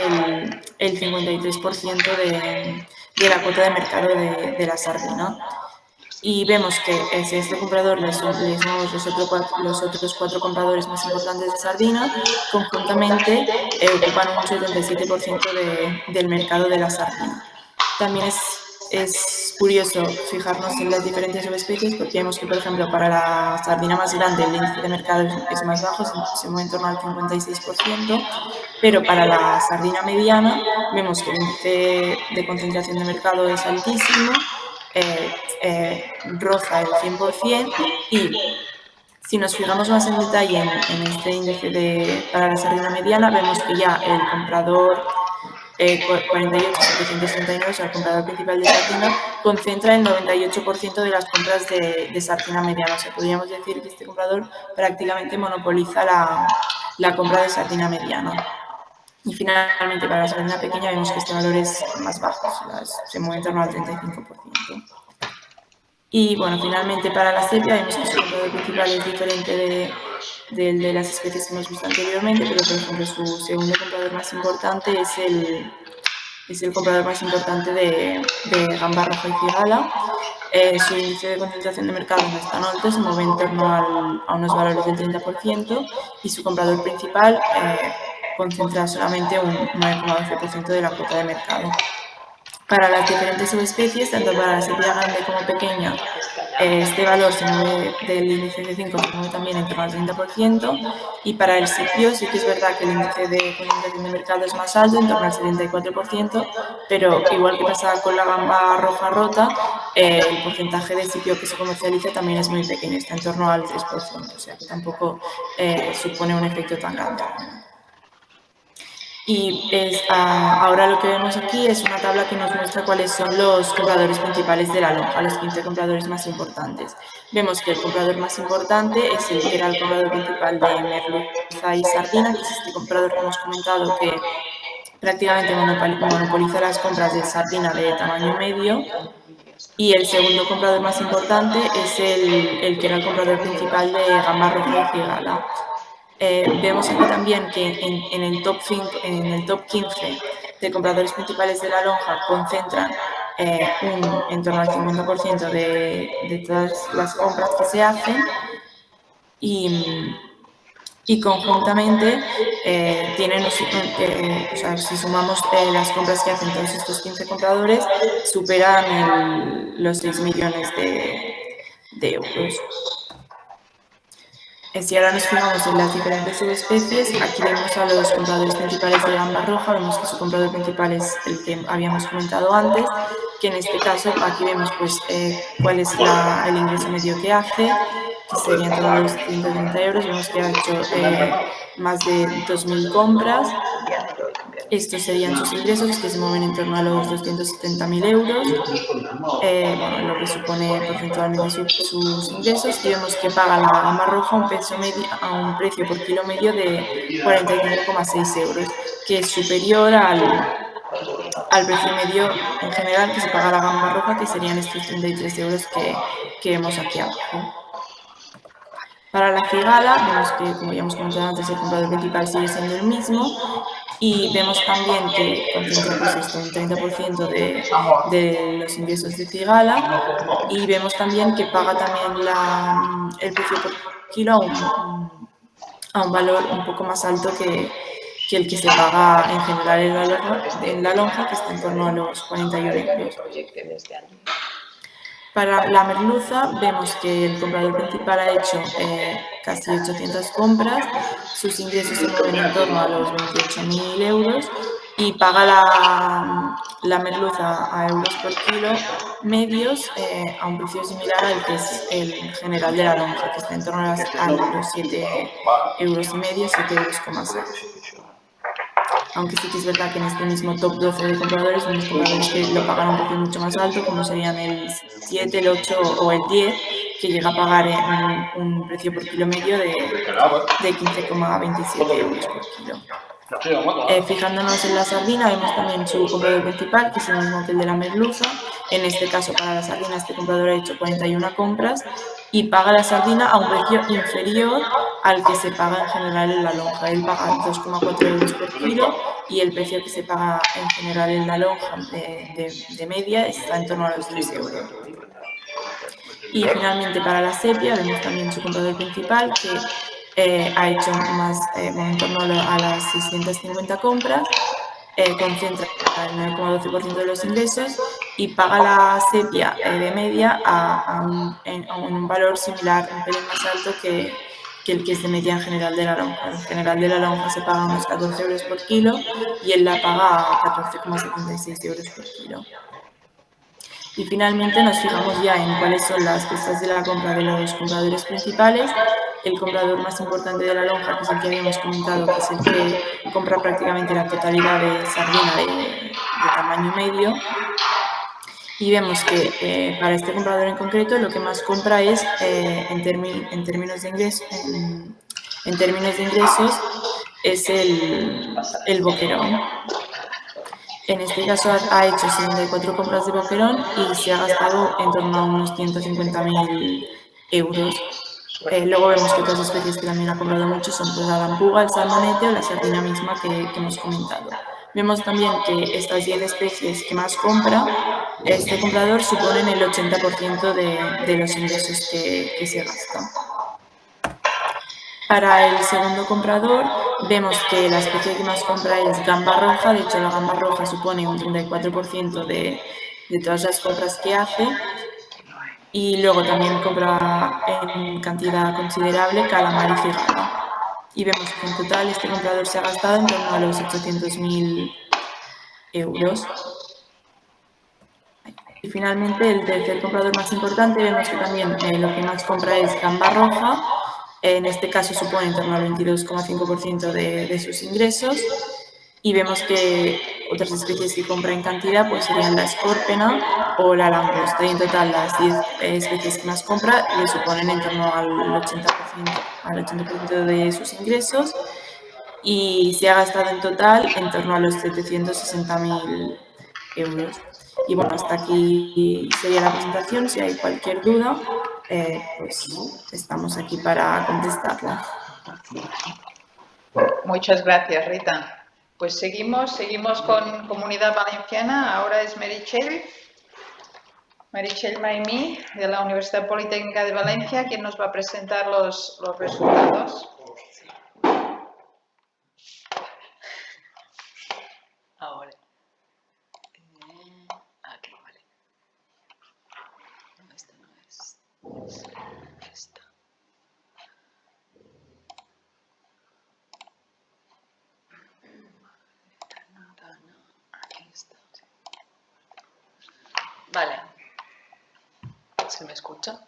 el 53% de la cuota de mercado de la sardina. Y vemos que si este comprador le sumamos los otros 4 compradores más importantes de sardina, conjuntamente ocupan un 77% del mercado de la sardina. También es es curioso fijarnos en las diferentes subespecies porque vemos que, por ejemplo, para la sardina más grande el índice de mercado es más bajo, se mueve en torno al 56%, pero para la sardina mediana vemos que el índice de concentración de mercado es altísimo, roza el 100%, y si nos fijamos más en detalle en este índice para la sardina mediana, vemos que ya el comprador 48.739, o sea, el comprador principal de sardina, concentra el 98% de las compras de sardina mediana. O sea, podríamos decir que este comprador prácticamente monopoliza la compra de sardina mediana. Y finalmente, para la sardina pequeña vemos que este valor es más bajo, se mueve en torno al 35%. Y bueno, finalmente para la sepia vemos que su comprador principal es diferente del de las especies que hemos visto anteriormente, pero por ejemplo su segundo comprador más importante es el comprador más importante de gamba roja y cigala. Su índice de concentración de mercado no es tan alto, se mueve en torno a unos valores del 30%, y su comprador principal concentra solamente un 9,12% de la cuota de mercado. Para las diferentes subespecies, tanto para la sepia grande como pequeña, este valor se mueve del índice de 5, se mueve también en torno al 30%, y para el sipio sí que es verdad que el índice de concentración de mercado es más alto, en torno al 74%, pero igual que pasa con la gamba roja rota, el porcentaje de sipio que se comercializa también es muy pequeño, está en torno al 3%, o sea que tampoco supone un efecto tan grande. Y ahora lo que vemos aquí es una tabla que nos muestra cuáles son los compradores principales de la lonja, los 15 compradores más importantes. Vemos que el comprador más importante es el que era el comprador principal de merluza y sardina, que es este comprador que hemos comentado que prácticamente monopoliza las compras de sardina de tamaño medio. Y el segundo comprador más importante es el que era el comprador principal de gamba roja y cigala. Vemos aquí también que en el top 15 de compradores principales de la lonja concentran en torno al 50% de todas las compras que se hacen, y conjuntamente tienen, o sea, si sumamos las compras que hacen todos estos 15 compradores, superan los 6 millones de euros. Si ahora nos fijamos en las diferentes subespecies, aquí vemos a los compradores principales de gamba roja, vemos que su comprador principal es el que habíamos comentado antes, que en este caso aquí vemos pues cuál es el ingreso medio que hace, que sería en torno a los 130 euros, vemos que ha hecho más de 2.000 compras. Estos serían sus ingresos, que se mueven en torno a los 270.000 euros, bueno, lo que supone porcentualmente sus ingresos, y vemos que paga la gamba roja a un precio por kilo medio de 45,6 euros, que es superior al precio medio en general que se paga la gamba roja, que serían estos 33 euros que vemos aquí abajo. Para la cigala, vemos que, como ya hemos comentado antes, el comprador principal sigue siendo el mismo, y vemos también que concentra pues un 30% de los ingresos de cigala, y vemos también que paga también el precio por kilo a un valor un poco más alto que el que se paga en general en la lonja, que está en torno a los 41 euros. Para la merluza vemos que el comprador principal ha hecho casi 800 compras, sus ingresos se mueven en torno a los 28.000 euros, y paga la merluza a euros por kilo medios a un precio similar al que es el general de la lonja, que está en torno a los 7,5 euros, 7,6 euros. Aunque sí que es verdad que en este mismo top 12 de compradores, vemos compradores que lo pagan a un precio mucho más alto, como serían el 7, el 8 o el 10, que llega a pagar un precio por kilo medio de 15,27 euros por kilo. Fijándonos en la sardina, vemos también su comprador principal, que es el mismo que el de la merluza. En este caso, para la sardina, este comprador ha hecho 41 compras y paga la sardina a un precio inferior al que se paga en general en la lonja. Él paga 2,4 euros por kilo, y el precio que se paga en general en la lonja de media está en torno a los 3 euros. Y finalmente, para la sepia, vemos también su comprador principal, que ha hecho en torno a las 650 compras, concentra el 9,12% de los ingresos, y paga la sepia de media en un valor similar, un pelín más alto que el que es de media en general de la lonja. En general de la lonja se paga unos 14 euros por kilo y él la paga a 14,76 euros por kilo. Y finalmente nos fijamos ya en cuáles son las costas de la compra de los compradores principales. El comprador más importante de la lonja, que es el que habíamos comentado, que es el que compra prácticamente la totalidad de sardina de tamaño medio. Y vemos que para este comprador en concreto lo que más compra es, en términos de ingresos, es el boquerón. En este caso ha hecho 74 compras de boquerón y se ha gastado en torno a unos 150.000 euros. Luego vemos que otras especies que también ha comprado mucho son pues, la lampuga, el salmonete o la sardina misma que hemos comentado. Vemos también que estas 10 especies que más compra, este comprador suponen el 80% de los ingresos que se gastan. Para el segundo comprador vemos que la especie que más compra es gamba roja, de hecho la gamba roja supone un 34% de todas las compras que hace, y luego también compra en cantidad considerable calamar y cigala. Y vemos que en total este comprador se ha gastado en torno a los 800.000 euros. Y finalmente el tercer comprador más importante vemos que también lo que más compra es gamba roja. En este caso supone en torno al 22,5% de sus ingresos, y vemos que otras especies que compra en cantidad pues serían la escórpena o la langosta, y en total las 10 especies que más compra le suponen en torno al 80% de sus ingresos, y se ha gastado en total en torno a los 760.000 euros. Y bueno, hasta aquí sería la presentación. Si hay cualquier duda, pues estamos aquí para contestarla. Muchas gracias, Rita. Pues seguimos con Comunidad Valenciana. Ahora es Meritxell Maimí, de la Universidad Politécnica de Valencia, quien nos va a presentar los resultados. Ahora. Aquí, vale. No, esta no es. Esta. Aquí está. Vale. ¿Se me escucha?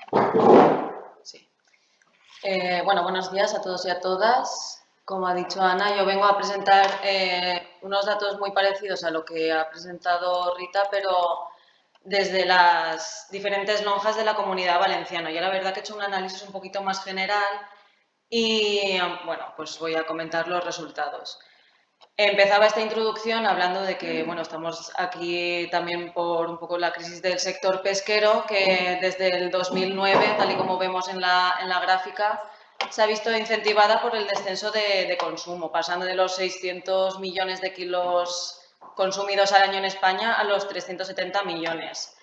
Sí. Bueno, buenos días a todos y a todas. Como ha dicho Ana, yo vengo a presentar unos datos muy parecidos a lo que ha presentado Rita, pero desde las diferentes lonjas de la Comunidad Valenciana. Yo la verdad que he hecho un análisis un poquito más general y, bueno, pues voy a comentar los resultados. Empezaba esta introducción hablando de que, bueno, estamos aquí también por un poco la crisis del sector pesquero, que desde el 2009, tal y como vemos en la gráfica, se ha visto incentivada por el descenso de consumo, pasando de los 600 millones de kilos consumidos al año en España a los 370 millones.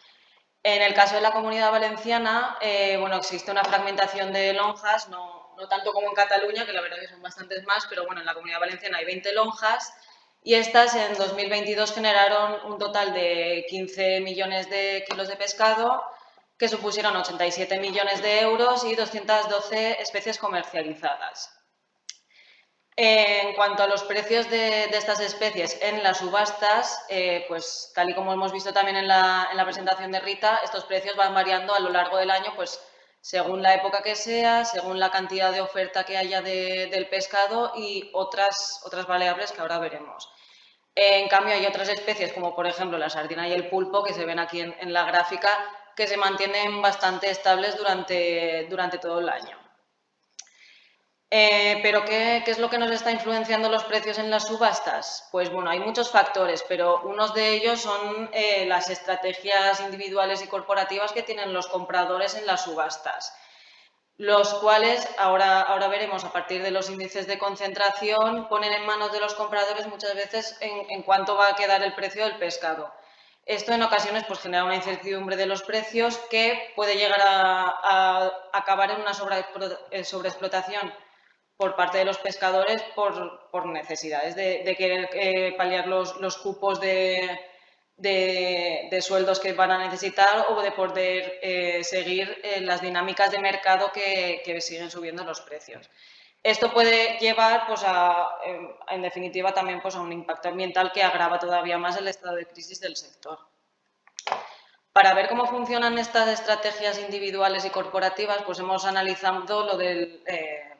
En el caso de la Comunidad Valenciana, bueno, existe una fragmentación de lonjas, no tanto como en Cataluña, que la verdad que son bastantes más, pero bueno, en la Comunidad Valenciana hay 20 lonjas y estas en 2022 generaron un total de 15 millones de kilos de pescado, que supusieron 87 millones de euros y 212 especies comercializadas. En cuanto a los precios de estas especies en las subastas, pues tal y como hemos visto también en la presentación de Rita, estos precios van variando a lo largo del año, pues según la época que sea, según la cantidad de oferta que haya del pescado y otras variables que ahora veremos. En cambio, hay otras especies, como por ejemplo la sardina y el pulpo, que se ven aquí en la gráfica, que se mantienen bastante estables durante todo el año. ¿Pero qué es lo que nos está influenciando los precios en las subastas? Pues bueno, hay muchos factores, pero unos de ellos son las estrategias individuales y corporativas que tienen los compradores en las subastas, los cuales, ahora veremos, a partir de los índices de concentración, ponen en manos de los compradores muchas veces en cuánto va a quedar el precio del pescado. Esto en ocasiones pues, genera una incertidumbre de los precios que puede llegar a acabar en una sobreexplotación por parte de los pescadores por necesidades de querer paliar los cupos de de sueldos que van a necesitar o de poder seguir las dinámicas de mercado que siguen subiendo los precios. Esto puede llevar, pues, en definitiva, también pues, a un impacto ambiental que agrava todavía más el estado de crisis del sector. Para ver cómo funcionan estas estrategias individuales y corporativas, pues hemos analizado lo del,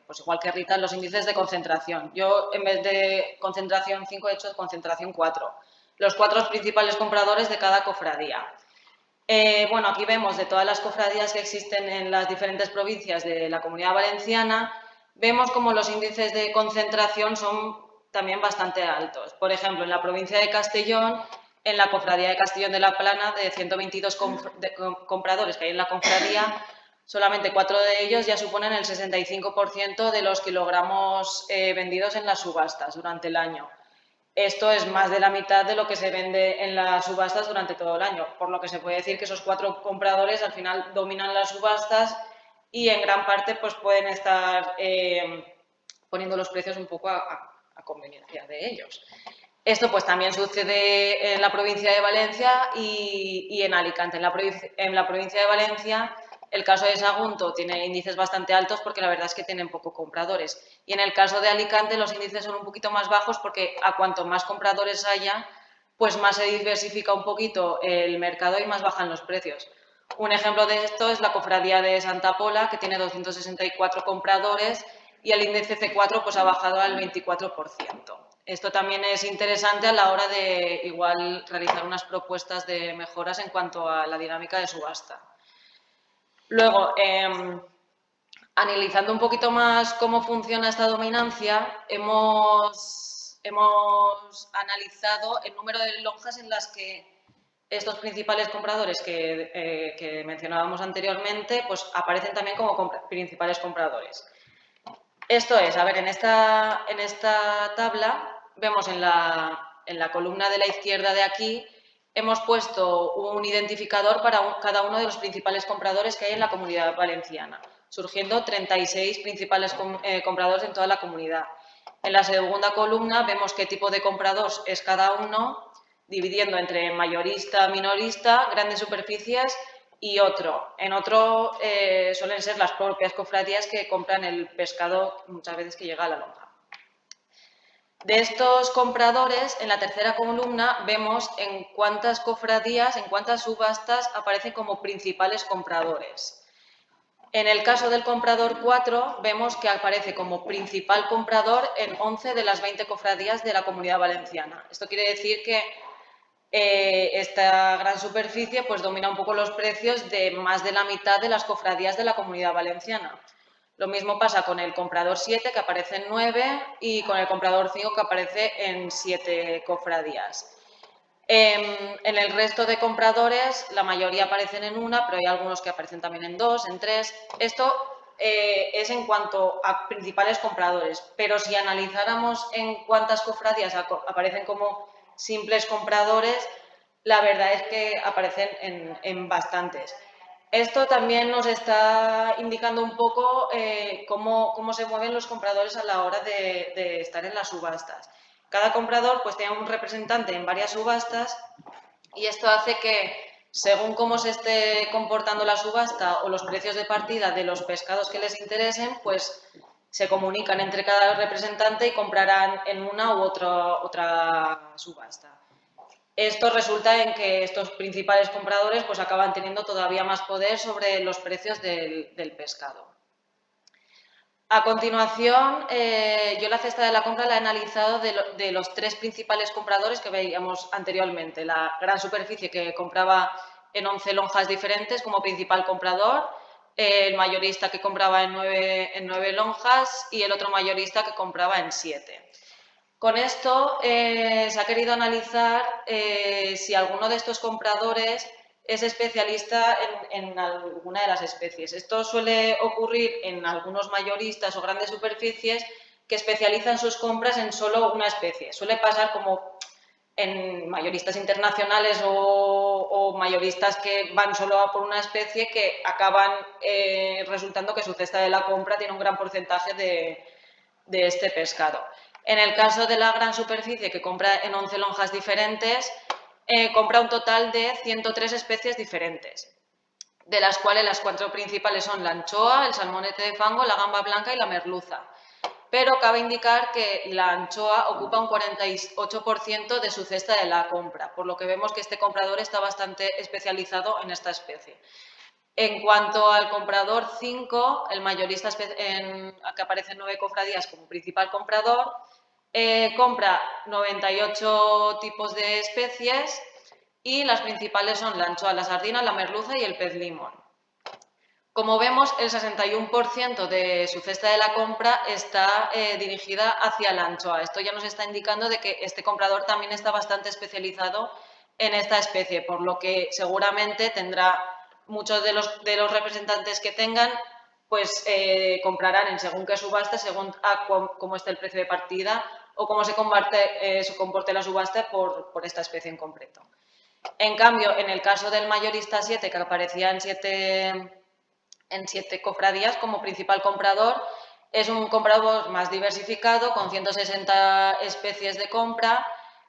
pues igual que Rita, los índices de concentración. Yo, en vez de concentración 5, he hecho concentración 4. Los 4 principales compradores de cada cofradía. Bueno, aquí vemos de todas las cofradías que existen en las diferentes provincias de la Comunidad Valenciana, vemos como los índices de concentración son también bastante altos. Por ejemplo, en la provincia de Castellón, en la cofradía de Castellón de la Plana, de 122 compradores que hay en la cofradía, solamente 4 de ellos ya suponen el 65% de los kilogramos vendidos en las subastas durante el año. Esto es más de la mitad de lo que se vende en las subastas durante todo el año, por lo que se puede decir que esos 4 compradores al final dominan las subastas y en gran parte pues pueden estar poniendo los precios un poco a conveniencia de ellos. Esto pues también sucede en la provincia de Valencia y en Alicante. En la provincia de Valencia el caso de Sagunto tiene índices bastante altos porque la verdad es que tienen pocos compradores. Y en el caso de Alicante los índices son un poquito más bajos porque a cuanto más compradores haya, pues más se diversifica un poquito el mercado y más bajan los precios. Un ejemplo de esto es la cofradía de Santa Pola, que tiene 264 compradores y el índice C4 pues, ha bajado al 24%. Esto también es interesante a la hora de igual realizar unas propuestas de mejoras en cuanto a la dinámica de subasta. Luego, analizando un poquito más cómo funciona esta dominancia, hemos analizado el número de lonjas en las que estos principales compradores que mencionábamos anteriormente, pues aparecen también como principales compradores. Esto es, a ver, en esta tabla vemos en la columna de la izquierda de aquí, hemos puesto un identificador para cada uno de los principales compradores que hay en la Comunidad Valenciana, surgiendo 36 principales compradores en toda la comunidad. En la segunda columna vemos qué tipo de comprador es cada uno, dividiendo entre mayorista, minorista, grandes superficies y otro. En otro suelen ser las propias cofradías que compran el pescado muchas veces que llega a la lonja. De estos compradores, en la tercera columna vemos en cuántas cofradías, en cuántas subastas aparecen como principales compradores. En el caso del comprador 4, vemos que aparece como principal comprador en 11 de las 20 cofradías de la Comunidad Valenciana. Esto quiere decir que esta gran superficie pues, domina un poco los precios de más de la mitad de las cofradías de la Comunidad Valenciana. Lo mismo pasa con el comprador 7, que aparece en 9, y con el comprador 5, que aparece en 7 cofradías. En el resto de compradores, la mayoría aparecen en una, pero hay algunos que aparecen también en 2, en 3. Esto es en cuanto a principales compradores, pero si analizáramos en cuántas cofradías aparecen como simples compradores, la verdad es que aparecen en bastantes. Esto también nos está indicando un poco cómo se mueven los compradores a la hora de estar en las subastas. Cada comprador pues, tiene un representante en varias subastas y esto hace que, según cómo se esté comportando la subasta o los precios de partida de los pescados que les interesen, pues se comunican entre cada representante y comprarán en una u otra subasta. Esto resulta en que estos principales compradores pues, acaban teniendo todavía más poder sobre los precios del pescado. A continuación, yo la cesta de la compra la he analizado de los 3 principales compradores que veíamos anteriormente. La gran superficie que compraba en 11 lonjas diferentes como principal comprador, el mayorista que compraba en 9 lonjas y el otro mayorista que compraba en 7. Con esto se ha querido analizar si alguno de estos compradores es especialista en alguna de las especies. Esto suele ocurrir en algunos mayoristas o grandes superficies que especializan sus compras en solo una especie. Suele pasar como en mayoristas internacionales o mayoristas que van solo a por una especie que acaban resultando que su cesta de la compra tiene un gran porcentaje de este pescado. En el caso de la gran superficie que compra en 11 lonjas diferentes, compra un total de 103 especies diferentes, de las cuales las 4 principales son la anchoa, el salmonete de fango, la gamba blanca y la merluza. Pero cabe indicar que la anchoa ocupa un 48% de su cesta de la compra, por lo que vemos que este comprador está bastante especializado en esta especie. En cuanto al comprador 5, el mayorista que aparece en 9 cofradías como principal comprador, compra 98 tipos de especies y las principales son la anchoa, la sardina, la merluza y el pez limón. Como vemos, el 61% de su cesta de la compra está dirigida hacia la anchoa. Esto ya nos está indicando de que este comprador también está bastante especializado en esta especie, por lo que seguramente tendrá muchos de los representantes que tengan, pues comprarán en según qué subasta, según cómo esté el precio de partida o cómo se comporte la subasta por esta especie en concreto. En cambio, en el caso del mayorista 7, que aparecía en 7 cofradías como principal comprador, es un comprador más diversificado con 160 especies de compra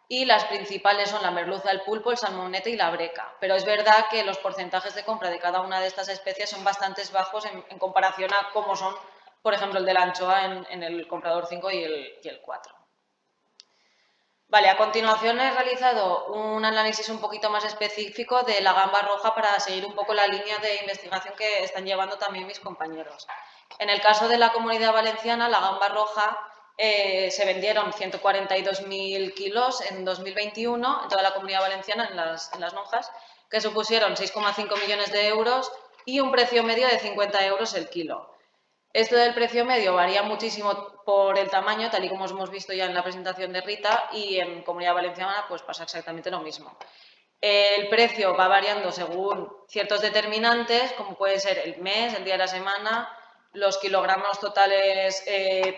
y las principales son la merluza, el pulpo, el salmonete y la breca. Pero es verdad que los porcentajes de compra de cada una de estas especies son bastante bajos en comparación a cómo son, por ejemplo, el de la anchoa en el comprador 5 y el 4. Vale, a continuación he realizado un análisis un poquito más específico de la gamba roja para seguir un poco la línea de investigación que están llevando también mis compañeros. En el caso de la Comunidad Valenciana, la gamba roja se vendieron 142.000 kilos en 2021 en toda la Comunidad Valenciana, en las lonjas, que supusieron 6,5 millones de euros y un precio medio de 50 euros el kilo. Esto del precio medio varía muchísimo por el tamaño, tal y como hemos visto ya en la presentación de Rita, y en Comunidad Valenciana pues pasa exactamente lo mismo. El precio va variando según ciertos determinantes, como puede ser el mes, el día de la semana, los kilogramos totales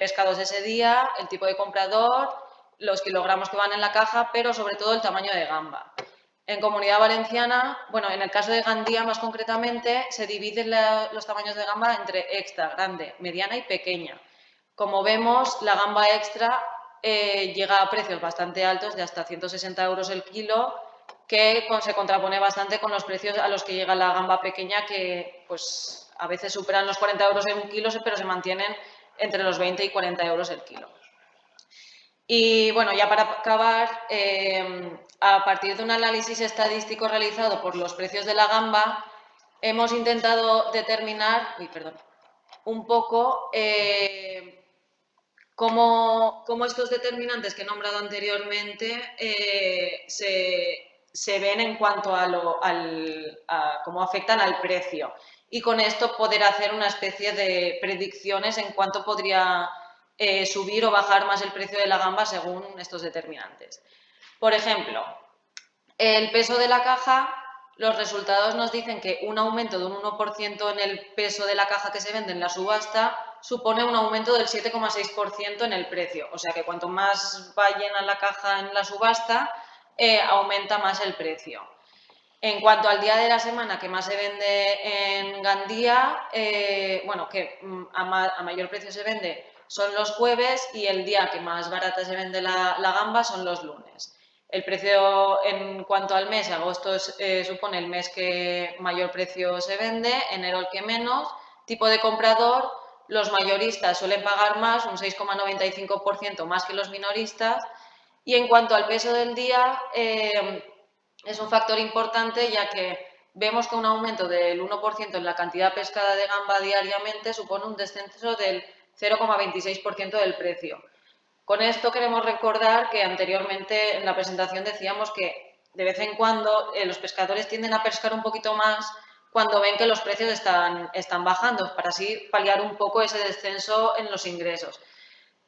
pescados ese día, el tipo de comprador, los kilogramos que van en la caja, pero sobre todo el tamaño de gamba. En Comunidad Valenciana, bueno, en el caso de Gandía más concretamente, se dividen los tamaños de gamba entre extra, grande, mediana y pequeña. Como vemos, la gamba extra llega a precios bastante altos, de hasta 160 euros el kilo, que se contrapone bastante con los precios a los que llega la gamba pequeña, que pues a veces superan los 40 euros en un kilo, pero se mantienen entre los 20 y 40 euros el kilo. Y bueno, ya para acabar, a partir de un análisis estadístico realizado por los precios de la gamba, hemos intentado determinar un poco cómo estos determinantes que he nombrado anteriormente se ven en cuanto a cómo afectan al precio. Y con esto poder hacer una especie de predicciones en cuánto podría subir o bajar más el precio de la gamba según estos determinantes. Por ejemplo, el peso de la caja, los resultados nos dicen que un aumento de un 1% en el peso de la caja que se vende en la subasta supone un aumento del 7,6% en el precio. O sea que cuanto más va llena la caja en la subasta, aumenta más el precio. En cuanto al día de la semana que más se vende en Gandía, bueno, que a mayor precio se vende son los jueves y el día que más barata se vende la gamba son los lunes. El precio en cuanto al mes, agosto supone el mes que mayor precio se vende, enero el que menos. Tipo de comprador, los mayoristas suelen pagar más, un 6,95% más que los minoristas. Y en cuanto al peso del día, es un factor importante ya que vemos que un aumento del 1% en la cantidad pescada de gamba diariamente supone un descenso del 0,26% del precio. Con esto queremos recordar que anteriormente en la presentación decíamos que de vez en cuando los pescadores tienden a pescar un poquito más cuando ven que los precios están bajando, para así paliar un poco ese descenso en los ingresos.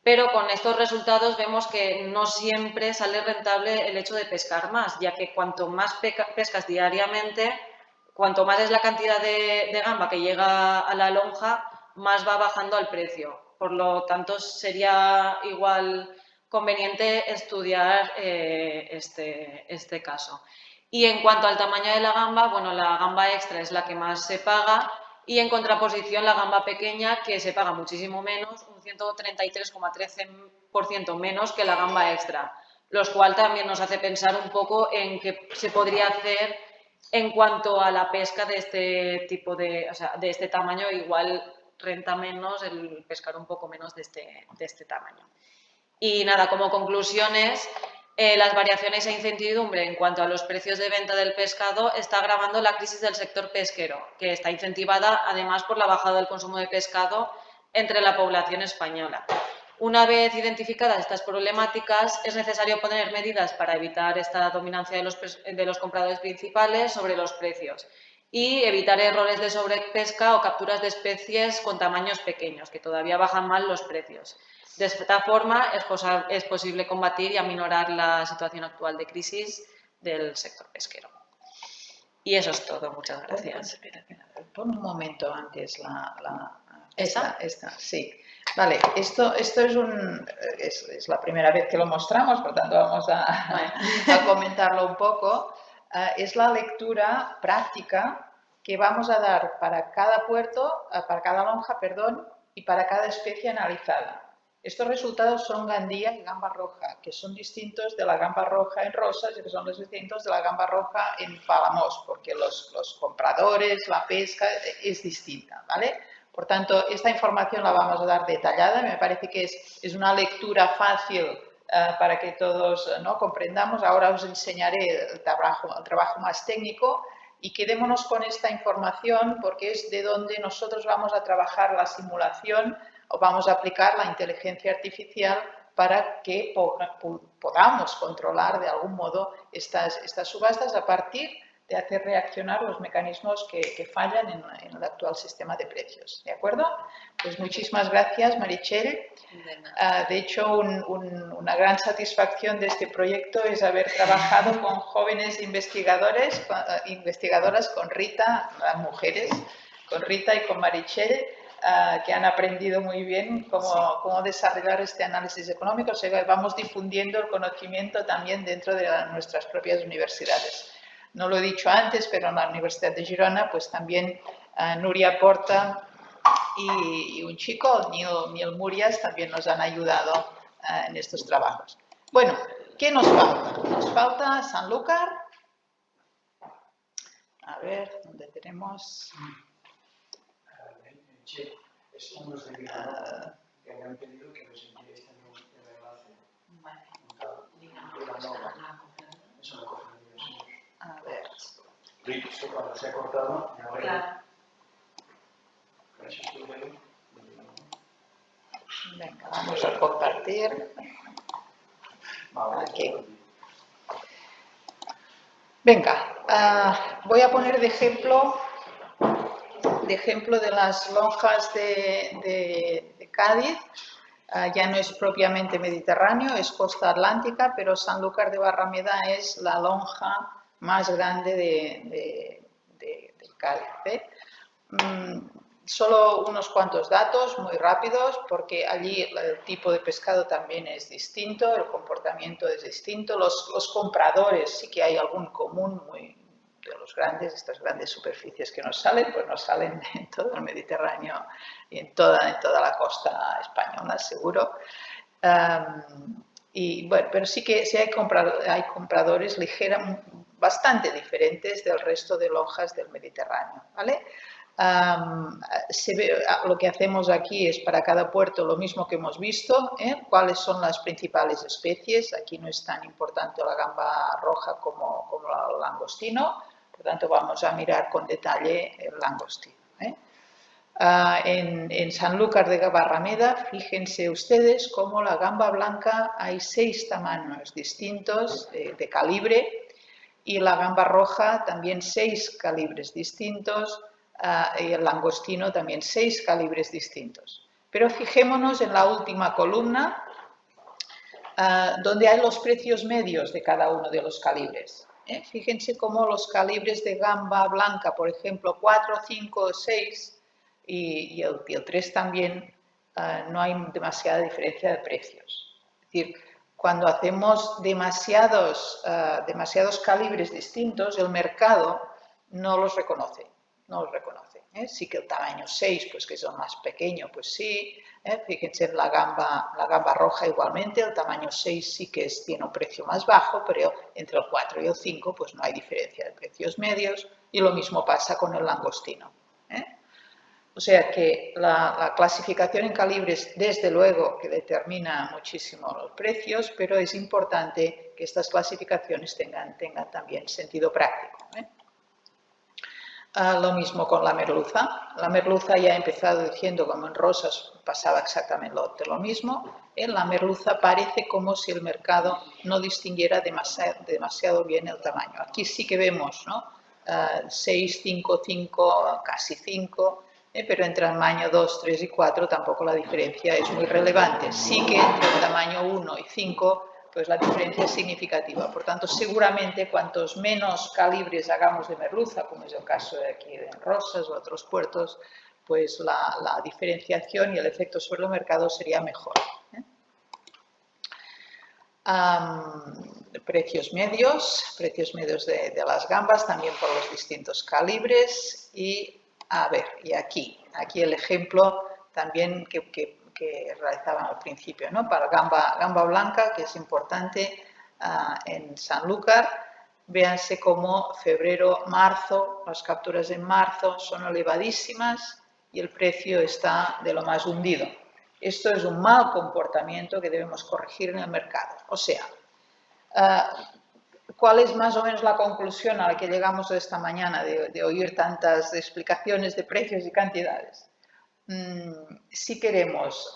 Pero con estos resultados vemos que no siempre sale rentable el hecho de pescar más, ya que cuanto más pescas diariamente, cuanto más es la cantidad de gamba que llega a la lonja, más va bajando el precio. Por lo tanto, sería igual conveniente estudiar este caso. Y en cuanto al tamaño de la gamba, bueno, la gamba extra es la que más se paga y en contraposición la gamba pequeña, que se paga muchísimo menos, un 133,13% menos que la gamba extra. lo cual también nos hace pensar un poco en qué se podría hacer en cuanto a la pesca de este tipo de, o sea, de este tamaño. Igual renta menos el pescar un poco menos de este tamaño. Y nada, como conclusiones, las variaciones e incertidumbre en cuanto a los precios de venta del pescado está agravando la crisis del sector pesquero, que está incentivada además por la bajada del consumo de pescado entre la población española. Una vez identificadas estas problemáticas, es necesario poner medidas para evitar esta dominancia de los compradores principales sobre los precios y evitar errores de sobrepesca o capturas de especies con tamaños pequeños, que todavía bajan mal los precios. De esta forma, es posible combatir y aminorar la situación actual de crisis del sector pesquero. Y eso es todo. Muchas gracias. Espera. Pon un momento antes ¿Esta? Esta, sí. Vale, esto es la primera vez que lo mostramos, por tanto vamos a comentarlo un poco. Es la lectura práctica que vamos a dar para cada puerto, para cada lonja, perdón, y para cada especie analizada. Estos resultados son gandía y gamba roja, que son distintos de la gamba roja en Rosas y que son los distintos de la gamba roja en Palamós, porque los compradores, la pesca es distinta, ¿vale? Por tanto, esta información la vamos a dar detallada. Me parece que es una lectura fácil para que todos comprendamos. Ahora os enseñaré el trabajo más técnico y quedémonos con esta información porque es de donde nosotros vamos a trabajar la simulación o vamos a aplicar la inteligencia artificial para que podamos controlar de algún modo estas subastas a partir de hacer reaccionar los mecanismos que fallan en el actual sistema de precios. ¿De acuerdo? Pues muchísimas gracias, Meritxell. De hecho, una gran satisfacción de este proyecto es haber trabajado con jóvenes investigadoras, con Rita, las mujeres, con Rita y con Meritxell, que han aprendido muy bien cómo desarrollar este análisis económico. O sea, vamos difundiendo el conocimiento también dentro de nuestras propias universidades. No lo he dicho antes, pero en la Universidad de Girona, pues también Nuria Porta y un chico, Neil Murias, también nos han ayudado en estos trabajos. Bueno, ¿qué nos falta? Nos falta Sanlúcar. A ver, ¿dónde tenemos? Son los de Vilanova, que me han pedido que les envíe este enlace. Vale. Es una conferencia. A ver. Esto cuando se ha cortado, me voy a Venga, vamos a compartir. Aquí. Venga, voy a poner de ejemplo de las lonjas de Cádiz. Ya no es propiamente Mediterráneo, es costa atlántica, pero Sanlúcar de Barrameda es la lonja más grande de Cádiz. Solo unos cuantos datos muy rápidos, porque allí el tipo de pescado también es distinto, el comportamiento es distinto, los compradores sí que hay algún común de los grandes, estas grandes superficies que nos salen, pues nos salen en todo el Mediterráneo y en toda la costa española, seguro. Y bueno, pero sí que hay compradores bastante diferentes del resto de lonjas del Mediterráneo, ¿vale? Lo que hacemos aquí es para cada puerto lo mismo que hemos visto, cuáles son las principales especies. Aquí no es tan importante la gamba roja como el langostino, por tanto vamos a mirar con detalle el langostino. En Sanlúcar de Barrameda, fíjense ustedes cómo la gamba blanca hay 6 tamaños distintos de calibre y la gamba roja también 6 calibres distintos y el langostino también 6 calibres distintos. Pero fijémonos en la última columna donde hay los precios medios de cada uno de los calibres. Fíjense cómo los calibres de gamba blanca, por ejemplo, 4, 5, 6 y el 3 también, no hay demasiada diferencia de precios. Es decir, cuando hacemos demasiados calibres distintos, el mercado no los reconoce. no lo reconoce. Sí que el tamaño 6, pues que es el más pequeño, pues sí. Fíjense en la gamba roja igualmente, el tamaño 6 sí que tiene un precio más bajo, pero entre el 4 y el 5 pues no hay diferencia de precios medios, y lo mismo pasa con el langostino. O sea que la clasificación en calibres, desde luego, que determina muchísimo los precios, pero es importante que estas clasificaciones tengan también sentido práctico. Lo mismo con la merluza. La merluza ya he empezado diciendo, como en rosas pasaba exactamente lo mismo. En la merluza parece como si el mercado no distinguiera demasiado bien el tamaño. Aquí sí que vemos, ¿no? 6, 5, 5, casi 5, pero entre el tamaño 2, 3 y 4 tampoco la diferencia es muy relevante. Sí que entre el tamaño 1 y 5 pues la diferencia es significativa. Por tanto, seguramente cuantos menos calibres hagamos de merluza, como es el caso de aquí en Rosas o otros puertos, pues la diferenciación y el efecto sobre el mercado sería mejor. Precios medios de las gambas, también por los distintos calibres. Y a ver, y aquí el ejemplo también que realizaban al principio, ¿no? Para gamba blanca, que es importante en Sanlúcar, véanse cómo febrero, marzo, las capturas en marzo son elevadísimas y el precio está de lo más hundido. Esto es un mal comportamiento que debemos corregir en el mercado. O sea, ¿cuál es más o menos la conclusión a la que llegamos esta mañana de oír tantas explicaciones de precios y cantidades? Si queremos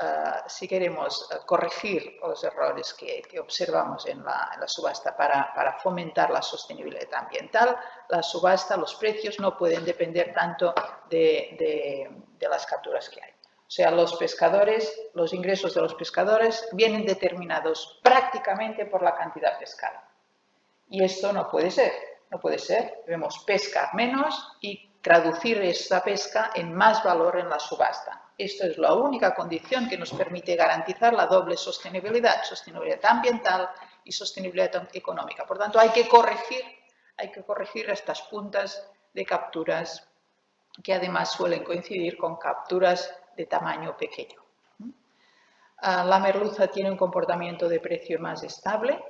corregir los errores que observamos en la subasta para fomentar la sostenibilidad ambiental, la subasta, los precios no pueden depender tanto de las capturas que hay. O sea, los ingresos de los pescadores vienen determinados prácticamente por la cantidad pescada. Y esto no puede ser, Debemos pescar menos y traducir esa pesca en más valor en la subasta. Esto es la única condición que nos permite garantizar la doble sostenibilidad ambiental y sostenibilidad económica. Por tanto, hay que corregir estas puntas de capturas que además suelen coincidir con capturas de tamaño pequeño. La merluza tiene un comportamiento de precio más estable,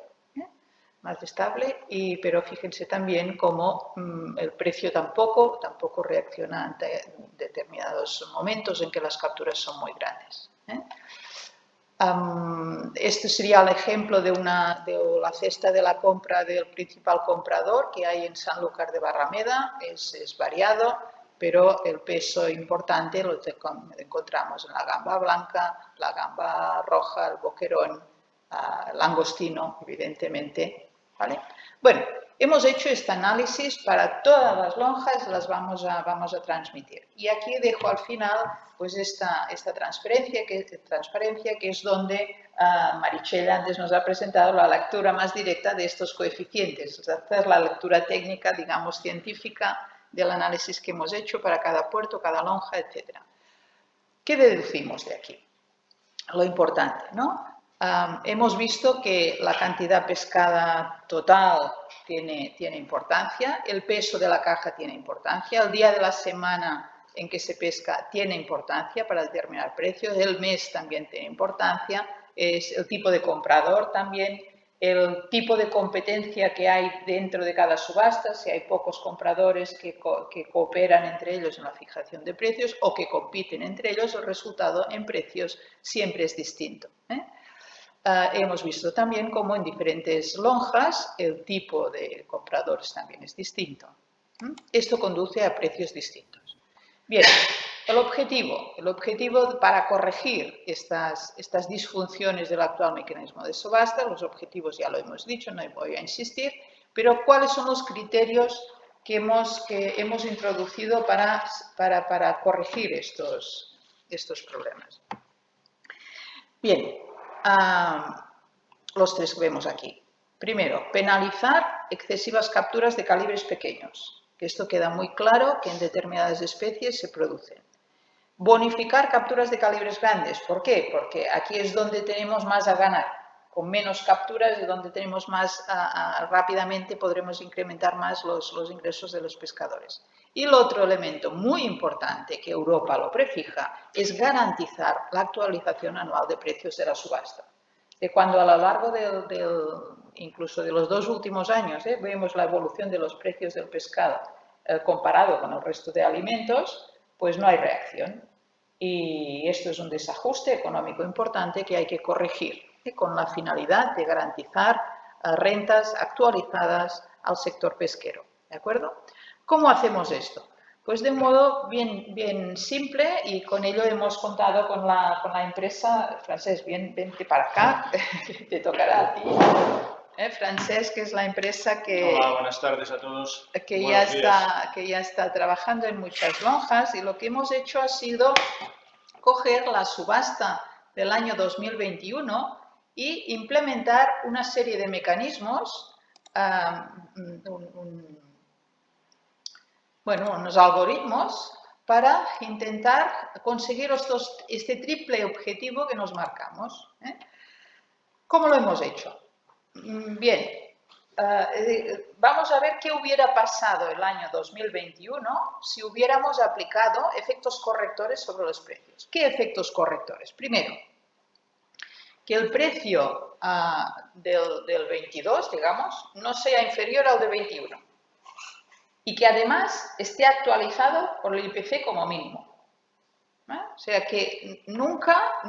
pero fíjense también cómo el precio tampoco reacciona ante determinados momentos en que las capturas son muy grandes. Este sería el ejemplo de la cesta de la compra del principal comprador que hay en Sanlúcar de Barrameda. Es variado, pero el peso importante lo encontramos en la gamba blanca, la gamba roja, el boquerón, el langostino, evidentemente. ¿Vale? Bueno, hemos hecho este análisis para todas las lonjas, las vamos a transmitir. Y aquí dejo al final pues esta transparencia que es donde Meritxell antes nos ha presentado la lectura más directa de estos coeficientes, es hacer la lectura técnica, digamos, científica del análisis que hemos hecho para cada puerto, cada lonja, etc. ¿Qué deducimos de aquí? Lo importante, ¿no? Hemos visto que la cantidad pescada total tiene importancia, el peso de la caja tiene importancia, el día de la semana en que se pesca tiene importancia para determinar precios, el mes también tiene importancia, es el tipo de comprador también, el tipo de competencia que hay dentro de cada subasta, si hay pocos compradores que cooperan entre ellos en la fijación de precios o que compiten entre ellos, el resultado en precios siempre es distinto. Hemos visto también cómo en diferentes lonjas el tipo de compradores también es distinto. Esto conduce a precios distintos. Bien, el objetivo para corregir estas disfunciones del actual mecanismo de subasta, los objetivos ya lo hemos dicho, no voy a insistir, pero ¿cuáles son los criterios que hemos introducido para corregir estos problemas? Bien, los tres que vemos aquí. Primero, penalizar excesivas capturas de calibres pequeños, que esto queda muy claro que en determinadas especies se producen. Bonificar capturas de calibres grandes. ¿Por qué? Porque aquí es donde tenemos más a ganar. con menos capturas, de donde tenemos más, rápidamente podremos incrementar más los ingresos de los pescadores. Y el otro elemento muy importante que Europa lo prefija es garantizar la actualización anual de precios de la subasta. De cuando a lo largo incluso de los 2 últimos años vemos la evolución de los precios del pescado comparado con el resto de alimentos, pues no hay reacción. Y esto es un desajuste económico importante que hay que corregir con la finalidad de garantizar rentas actualizadas al sector pesquero. ¿De acuerdo? ¿Cómo hacemos esto? Pues de un modo bien simple, y con ello hemos contado con la empresa. Francesc, vente para acá, te tocará a ti. Francesc, que es la empresa que... Hola, buenas tardes a todos. Que ya está trabajando en muchas lonjas, y lo que hemos hecho ha sido coger la subasta del año 2021 y implementar una serie de mecanismos, unos algoritmos para intentar conseguir este triple objetivo que nos marcamos. ¿Cómo lo hemos hecho? Bien, vamos a ver qué hubiera pasado el año 2021 si hubiéramos aplicado efectos correctores sobre los precios. ¿Qué efectos correctores? Primero, que el precio del 22, digamos, no sea inferior al de 21 y que además esté actualizado por el IPC como mínimo. O sea, que nunca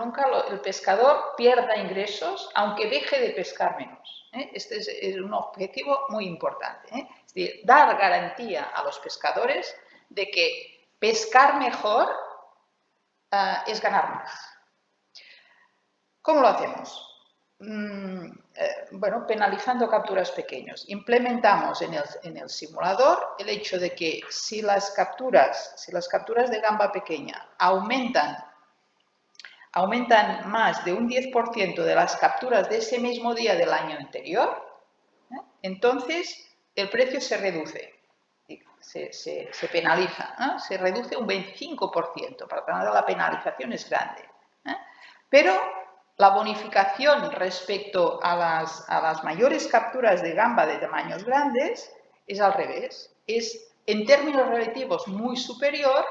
el pescador pierda ingresos aunque deje de pescar menos. Este es un objetivo muy importante. Es decir, dar garantía a los pescadores de que pescar mejor es ganar más. ¿Cómo lo hacemos? Penalizando capturas pequeños. Implementamos en el simulador el hecho de que si las capturas de gamba pequeña aumentan más de un 10% de las capturas de ese mismo día del año anterior, entonces el precio se reduce, se penaliza, se reduce un 25%, por lo tanto la penalización es grande. Pero la bonificación respecto a las mayores capturas de gamba de tamaños grandes es al revés, es en términos relativos muy superior.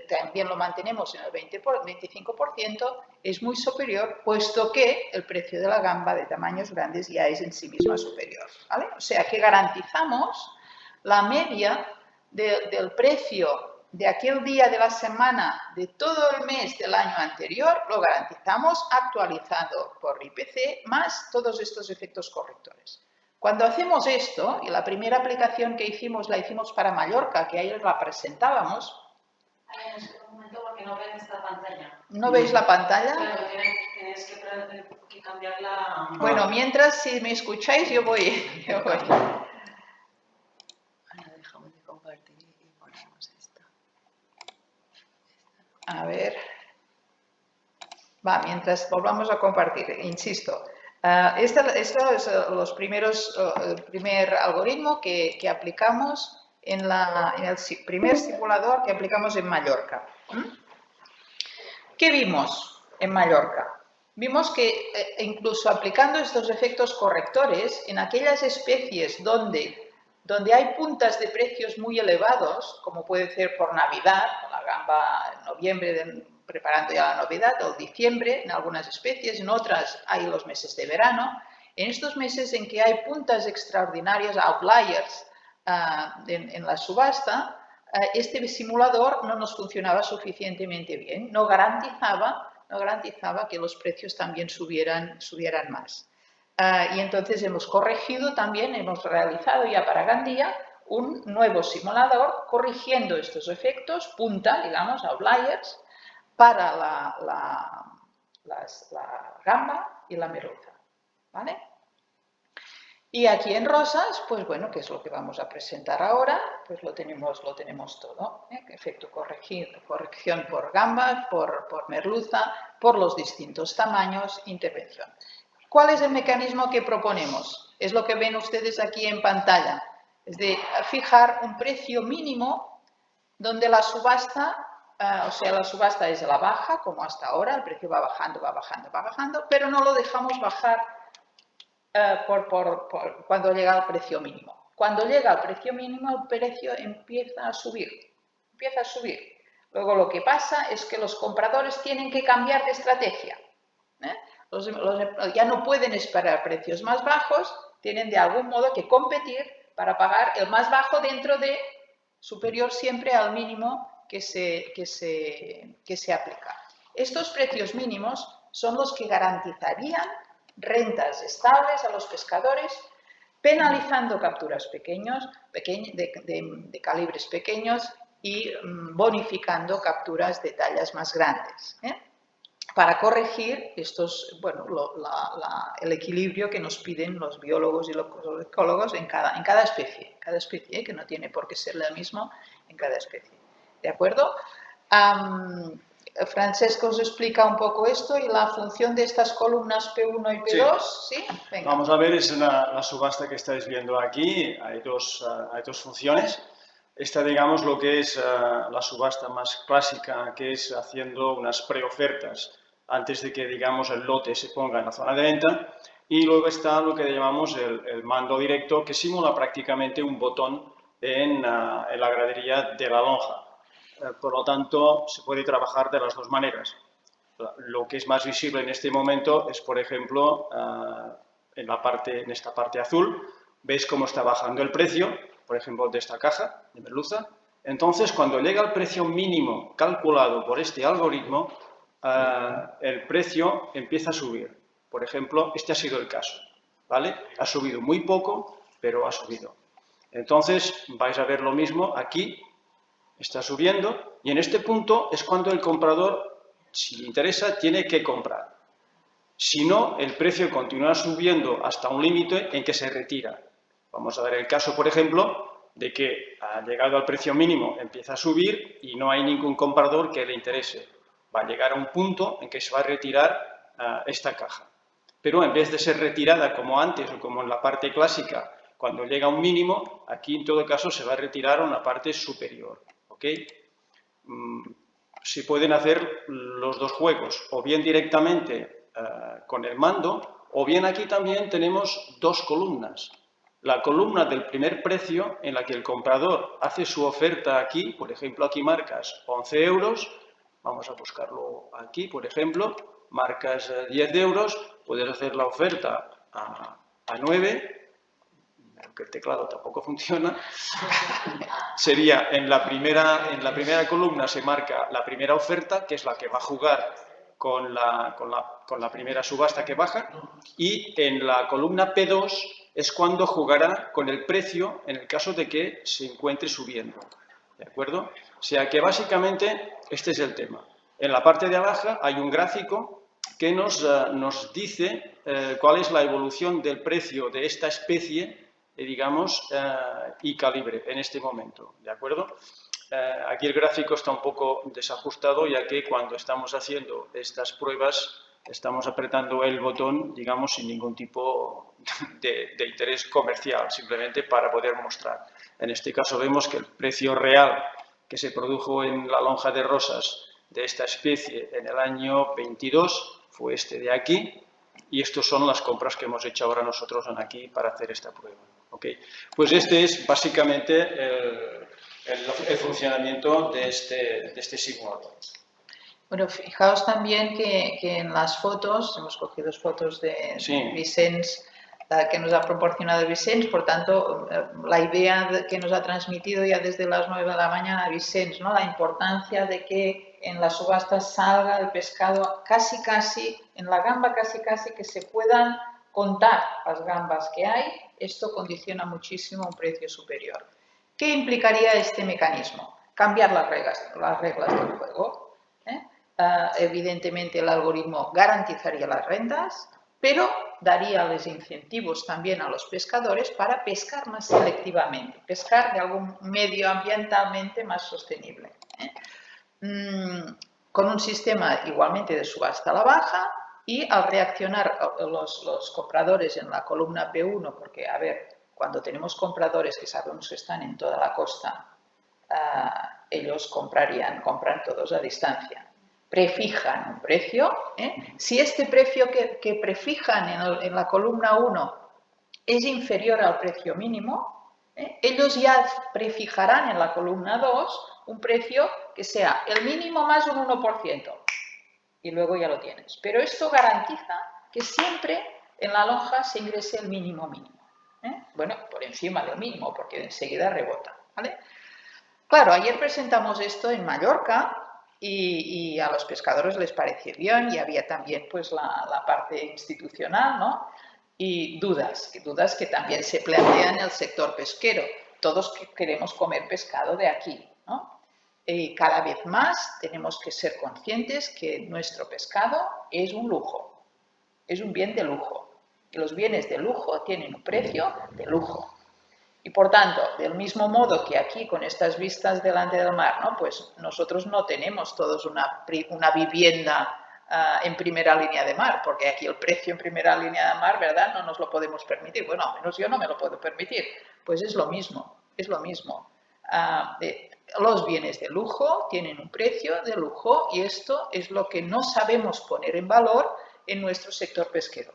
También lo mantenemos en el 25%, es muy superior, puesto que el precio de la gamba de tamaños grandes ya es en sí misma superior, ¿vale? O sea que garantizamos la media del precio de aquel día de la semana de todo el mes del año anterior, lo garantizamos actualizado por IPC más todos estos efectos correctores. Cuando hacemos esto, y la primera aplicación que hicimos la hicimos para Mallorca, que ayer la presentábamos. Un momento, porque no ven esta pantalla. ¿No veis la pantalla? Claro, tienes que cambiarla. Bueno, mientras, si me escucháis, yo voy. Ahora déjame de compartir y ponemos esta. A ver. Mientras volvamos a compartir, insisto. Esto es el primer algoritmo que aplicamos en el primer simulador que aplicamos en Mallorca. ¿Qué vimos en Mallorca? Vimos que incluso aplicando estos efectos correctores, en aquellas especies donde hay puntas de precios muy elevados, como puede ser por Navidad, con la gamba en noviembre, preparando ya la Navidad, o diciembre en algunas especies, en otras hay los meses de verano. En estos meses en que hay puntas extraordinarias, outliers, en la subasta, este simulador no nos funcionaba suficientemente bien, no garantizaba que los precios también subieran más. Y entonces hemos corregido también, hemos realizado ya para Gandía un nuevo simulador corrigiendo estos efectos, punta, digamos, outliers, para la gamba y la merluza, ¿vale? Y aquí en rosas, pues bueno, que es lo que vamos a presentar ahora, pues lo tenemos todo, efecto corrección por gambas, por merluza, por los distintos tamaños, intervención. ¿Cuál es el mecanismo que proponemos? Es lo que ven ustedes aquí en pantalla, es de fijar un precio mínimo donde la subasta, la subasta es a la baja, como hasta ahora, el precio va bajando, pero no lo dejamos bajar cuando llega al precio mínimo. Cuando llega al precio mínimo, el precio empieza a subir. Luego lo que pasa es que los compradores tienen que cambiar de estrategia. Ya no pueden esperar precios más bajos, tienen de algún modo que competir para pagar el más bajo dentro de superior siempre al mínimo que se aplica. Estos precios mínimos son los que garantizarían rentas estables a los pescadores, penalizando capturas de calibres pequeños y bonificando capturas de tallas más grandes, para corregir el equilibrio que nos piden los biólogos y los ecólogos en cada especie, que no tiene por qué ser lo mismo en cada especie. ¿De acuerdo? Francesco os explica un poco esto y la función de estas columnas P1 y P2. ¿Sí? Venga. Vamos a ver, es la subasta que estáis viendo aquí. Hay dos funciones. Esta, digamos, lo que es la subasta más clásica, que es haciendo unas preofertas antes de que, digamos, el lote se ponga en la zona de venta. Y luego está lo que llamamos el mando directo, que simula prácticamente un botón en la gradería de la lonja. Por lo tanto, se puede trabajar de las dos maneras. Lo que es más visible en este momento es, por ejemplo, en esta parte azul, veis cómo está bajando el precio, por ejemplo, de esta caja de merluza. Entonces, cuando llega al precio mínimo calculado por este algoritmo, el precio empieza a subir. Por ejemplo, este ha sido el caso, ¿vale? Ha subido muy poco, pero ha subido. Entonces, vais a ver lo mismo aquí. Está subiendo y en este punto es cuando el comprador, si le interesa, tiene que comprar. Si no, el precio continúa subiendo hasta un límite en que se retira. Vamos a ver el caso, por ejemplo, de que ha llegado al precio mínimo, empieza a subir y no hay ningún comprador que le interese. Va a llegar a un punto en que se va a retirar esta caja. Pero en vez de ser retirada como antes o como en la parte clásica, cuando llega a un mínimo, aquí en todo caso se va a retirar a una parte superior. ¿Ok? Se pueden hacer los dos juegos, o bien directamente con el mando, o bien aquí también tenemos dos columnas. La columna del primer precio, en la que el comprador hace su oferta aquí, por ejemplo, aquí marcas 11 euros, vamos a buscarlo aquí, por ejemplo, marcas 10 euros, puedes hacer la oferta a 9, aunque el teclado tampoco funciona, sería en la primera columna se marca la primera oferta, que es la que va a jugar con la primera subasta que baja, y en la columna P2 es cuando jugará con el precio en el caso de que se encuentre subiendo. ¿De acuerdo? O sea que básicamente este es el tema. En la parte de abajo hay un gráfico que nos dice cuál es la evolución del precio de esta especie, digamos, y calibre en este momento, ¿de acuerdo? Aquí el gráfico está un poco desajustado, ya que cuando estamos haciendo estas pruebas estamos apretando el botón, digamos, sin ningún tipo de interés comercial, simplemente para poder mostrar. En este caso vemos que el precio real que se produjo en la lonja de rosas de esta especie en el año 22 fue este de aquí, y estas son las compras que hemos hecho ahora nosotros aquí para hacer esta prueba. ¿Okay? Pues este es básicamente el funcionamiento de este simulador. Bueno, fijaos también que en las fotos, hemos cogido fotos de Vicens, que nos ha proporcionado Vicens, por tanto, la idea que nos ha transmitido ya desde las 9 de la mañana Vicens, ¿no? La importancia de que en la subasta salga el pescado casi, en la gamba casi que se puedan contar las gambas que hay. Esto condiciona muchísimo un precio superior. ¿Qué implicaría este mecanismo? Cambiar las reglas del juego. Evidentemente el algoritmo garantizaría las rentas, pero daría los incentivos también a los pescadores para pescar más selectivamente, pescar de algún medioambientalmente más sostenible. Con un sistema igualmente de subasta a la baja, y al reaccionar los compradores en la columna P1, porque, a ver, cuando tenemos compradores que sabemos que están en toda la costa, ellos compran todos a distancia. Prefijan un precio. Si este precio que prefijan en la columna 1 es inferior al precio mínimo, ellos ya prefijarán en la columna 2 un precio que sea el mínimo más un 1%. Y luego ya lo tienes. Pero esto garantiza que siempre en la lonja se ingrese el mínimo mínimo. Bueno, por encima del mínimo, porque enseguida rebota, ¿vale? Claro, ayer presentamos esto en Mallorca y a los pescadores les pareció bien y había también pues la parte institucional, ¿no? Y dudas que también se plantean en el sector pesquero. Todos queremos comer pescado de aquí, ¿no? Y cada vez más tenemos que ser conscientes que nuestro pescado es un lujo, es un bien de lujo. Y los bienes de lujo tienen un precio de lujo. Y por tanto, del mismo modo que aquí con estas vistas delante del mar, ¿no? Pues nosotros no tenemos todos una vivienda en primera línea de mar, porque aquí el precio en primera línea de mar, ¿verdad? No nos lo podemos permitir. Bueno, al menos yo no me lo puedo permitir. Pues es lo mismo, es lo mismo. Los bienes de lujo tienen un precio de lujo y esto es lo que no sabemos poner en valor en nuestro sector pesquero.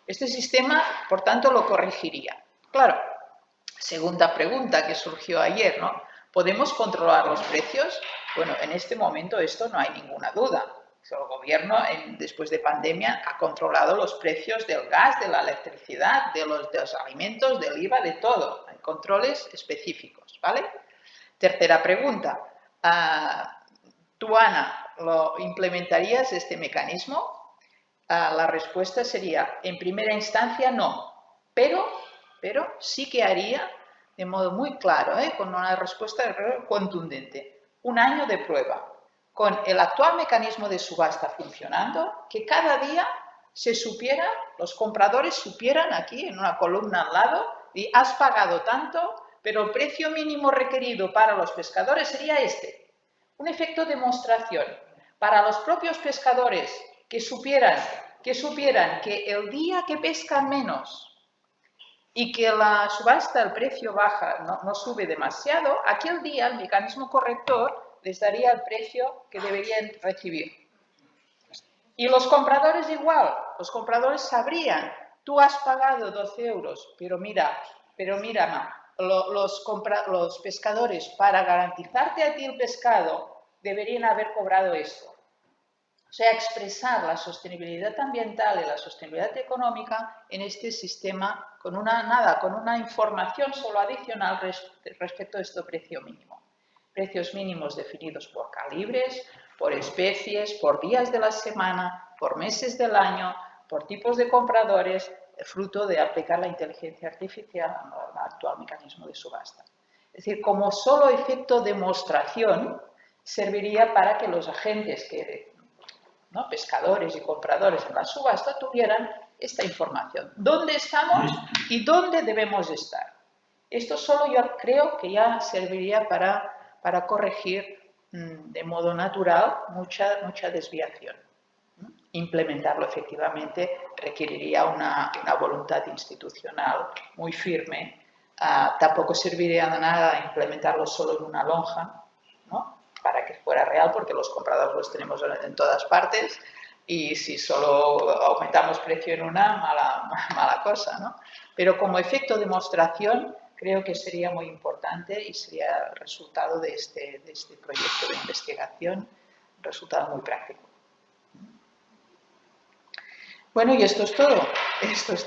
Este sistema, por tanto, lo corregiría. Claro, segunda pregunta que surgió ayer, ¿no? ¿Podemos controlar los precios? Bueno, en este momento esto no hay ninguna duda. El gobierno, después de pandemia, ha controlado los precios del gas, de la electricidad, de los alimentos, del IVA, de todo. Hay controles específicos, ¿vale? Tercera pregunta. ¿Tú, Ana, lo implementarías este mecanismo? La respuesta sería, en primera instancia, no. Pero sí que haría, de modo muy claro, con una respuesta contundente, un año de prueba. Con el actual mecanismo de subasta funcionando, que cada día se supiera, los compradores supieran aquí en una columna al lado, y has pagado tanto, pero el precio mínimo requerido para los pescadores sería este. Un efecto de demostración para los propios pescadores que supieran que el día que pescan menos y que la subasta, el precio baja, no sube demasiado, aquel día el mecanismo corrector les daría el precio que deberían recibir. Y los compradores igual, los compradores sabrían, tú has pagado 12 euros, pero mira, los pescadores, para garantizarte a ti el pescado, deberían haber cobrado esto. O sea, expresar la sostenibilidad ambiental y la sostenibilidad económica en este sistema con una información solo adicional respecto a este precio mínimo. Precios mínimos definidos por calibres, por especies, por días de la semana, por meses del año, por tipos de compradores, fruto de aplicar la inteligencia artificial al actual mecanismo de subasta. Es decir, como solo efecto de demostración, serviría para que los agentes, ¿no? Pescadores y compradores en la subasta, tuvieran esta información. ¿Dónde estamos y dónde debemos estar? Esto solo yo creo que ya serviría para corregir de modo natural mucha desviación. Implementarlo efectivamente requeriría una voluntad institucional muy firme. Tampoco serviría de nada implementarlo solo en una lonja, ¿no? Para que fuera real, porque los compradores los tenemos en todas partes y si solo aumentamos precio en una, mala cosa, ¿no? Pero como efecto de demostración, creo que sería muy importante y sería el resultado de este proyecto de investigación, un resultado muy práctico. Bueno, y esto es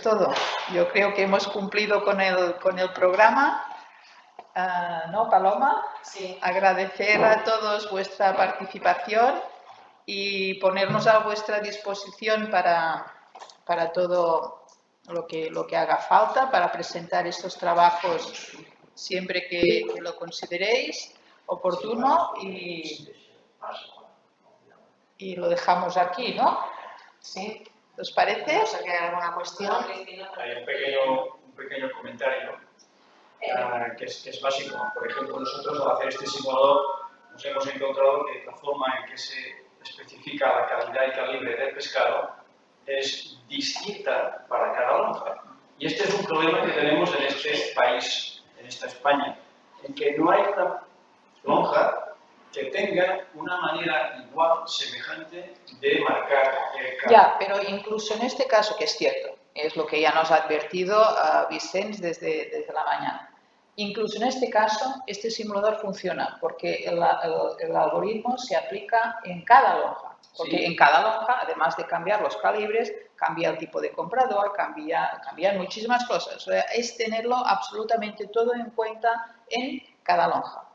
todo. Yo creo que hemos cumplido con el programa. ¿No, Paloma? Sí. Agradecer a todos vuestra participación y ponernos a vuestra disposición para todo lo que haga falta, para presentar estos trabajos siempre que lo consideréis oportuno y lo dejamos aquí, ¿no? Sí. ¿Os parece? No sé si hay alguna cuestión. Hay un pequeño comentario que es básico. Por ejemplo, nosotros al hacer este simulador nos hemos encontrado que la forma en que se especifica la calidad y calibre del pescado es distinta para cada lonja. Y este es un problema que tenemos en este país, en esta España, en que no hay una lonja que tenga una manera igual, semejante, de marcar el cambio. Ya, pero incluso en este caso, que es cierto, Es lo que ya nos ha advertido Vicens desde la mañana. Incluso en este caso, este simulador funciona porque el algoritmo se aplica en cada lonja. Porque en cada lonja, además de cambiar los calibres, cambia el tipo de comprador, cambian muchísimas cosas. O sea, es tenerlo absolutamente todo en cuenta en cada lonja.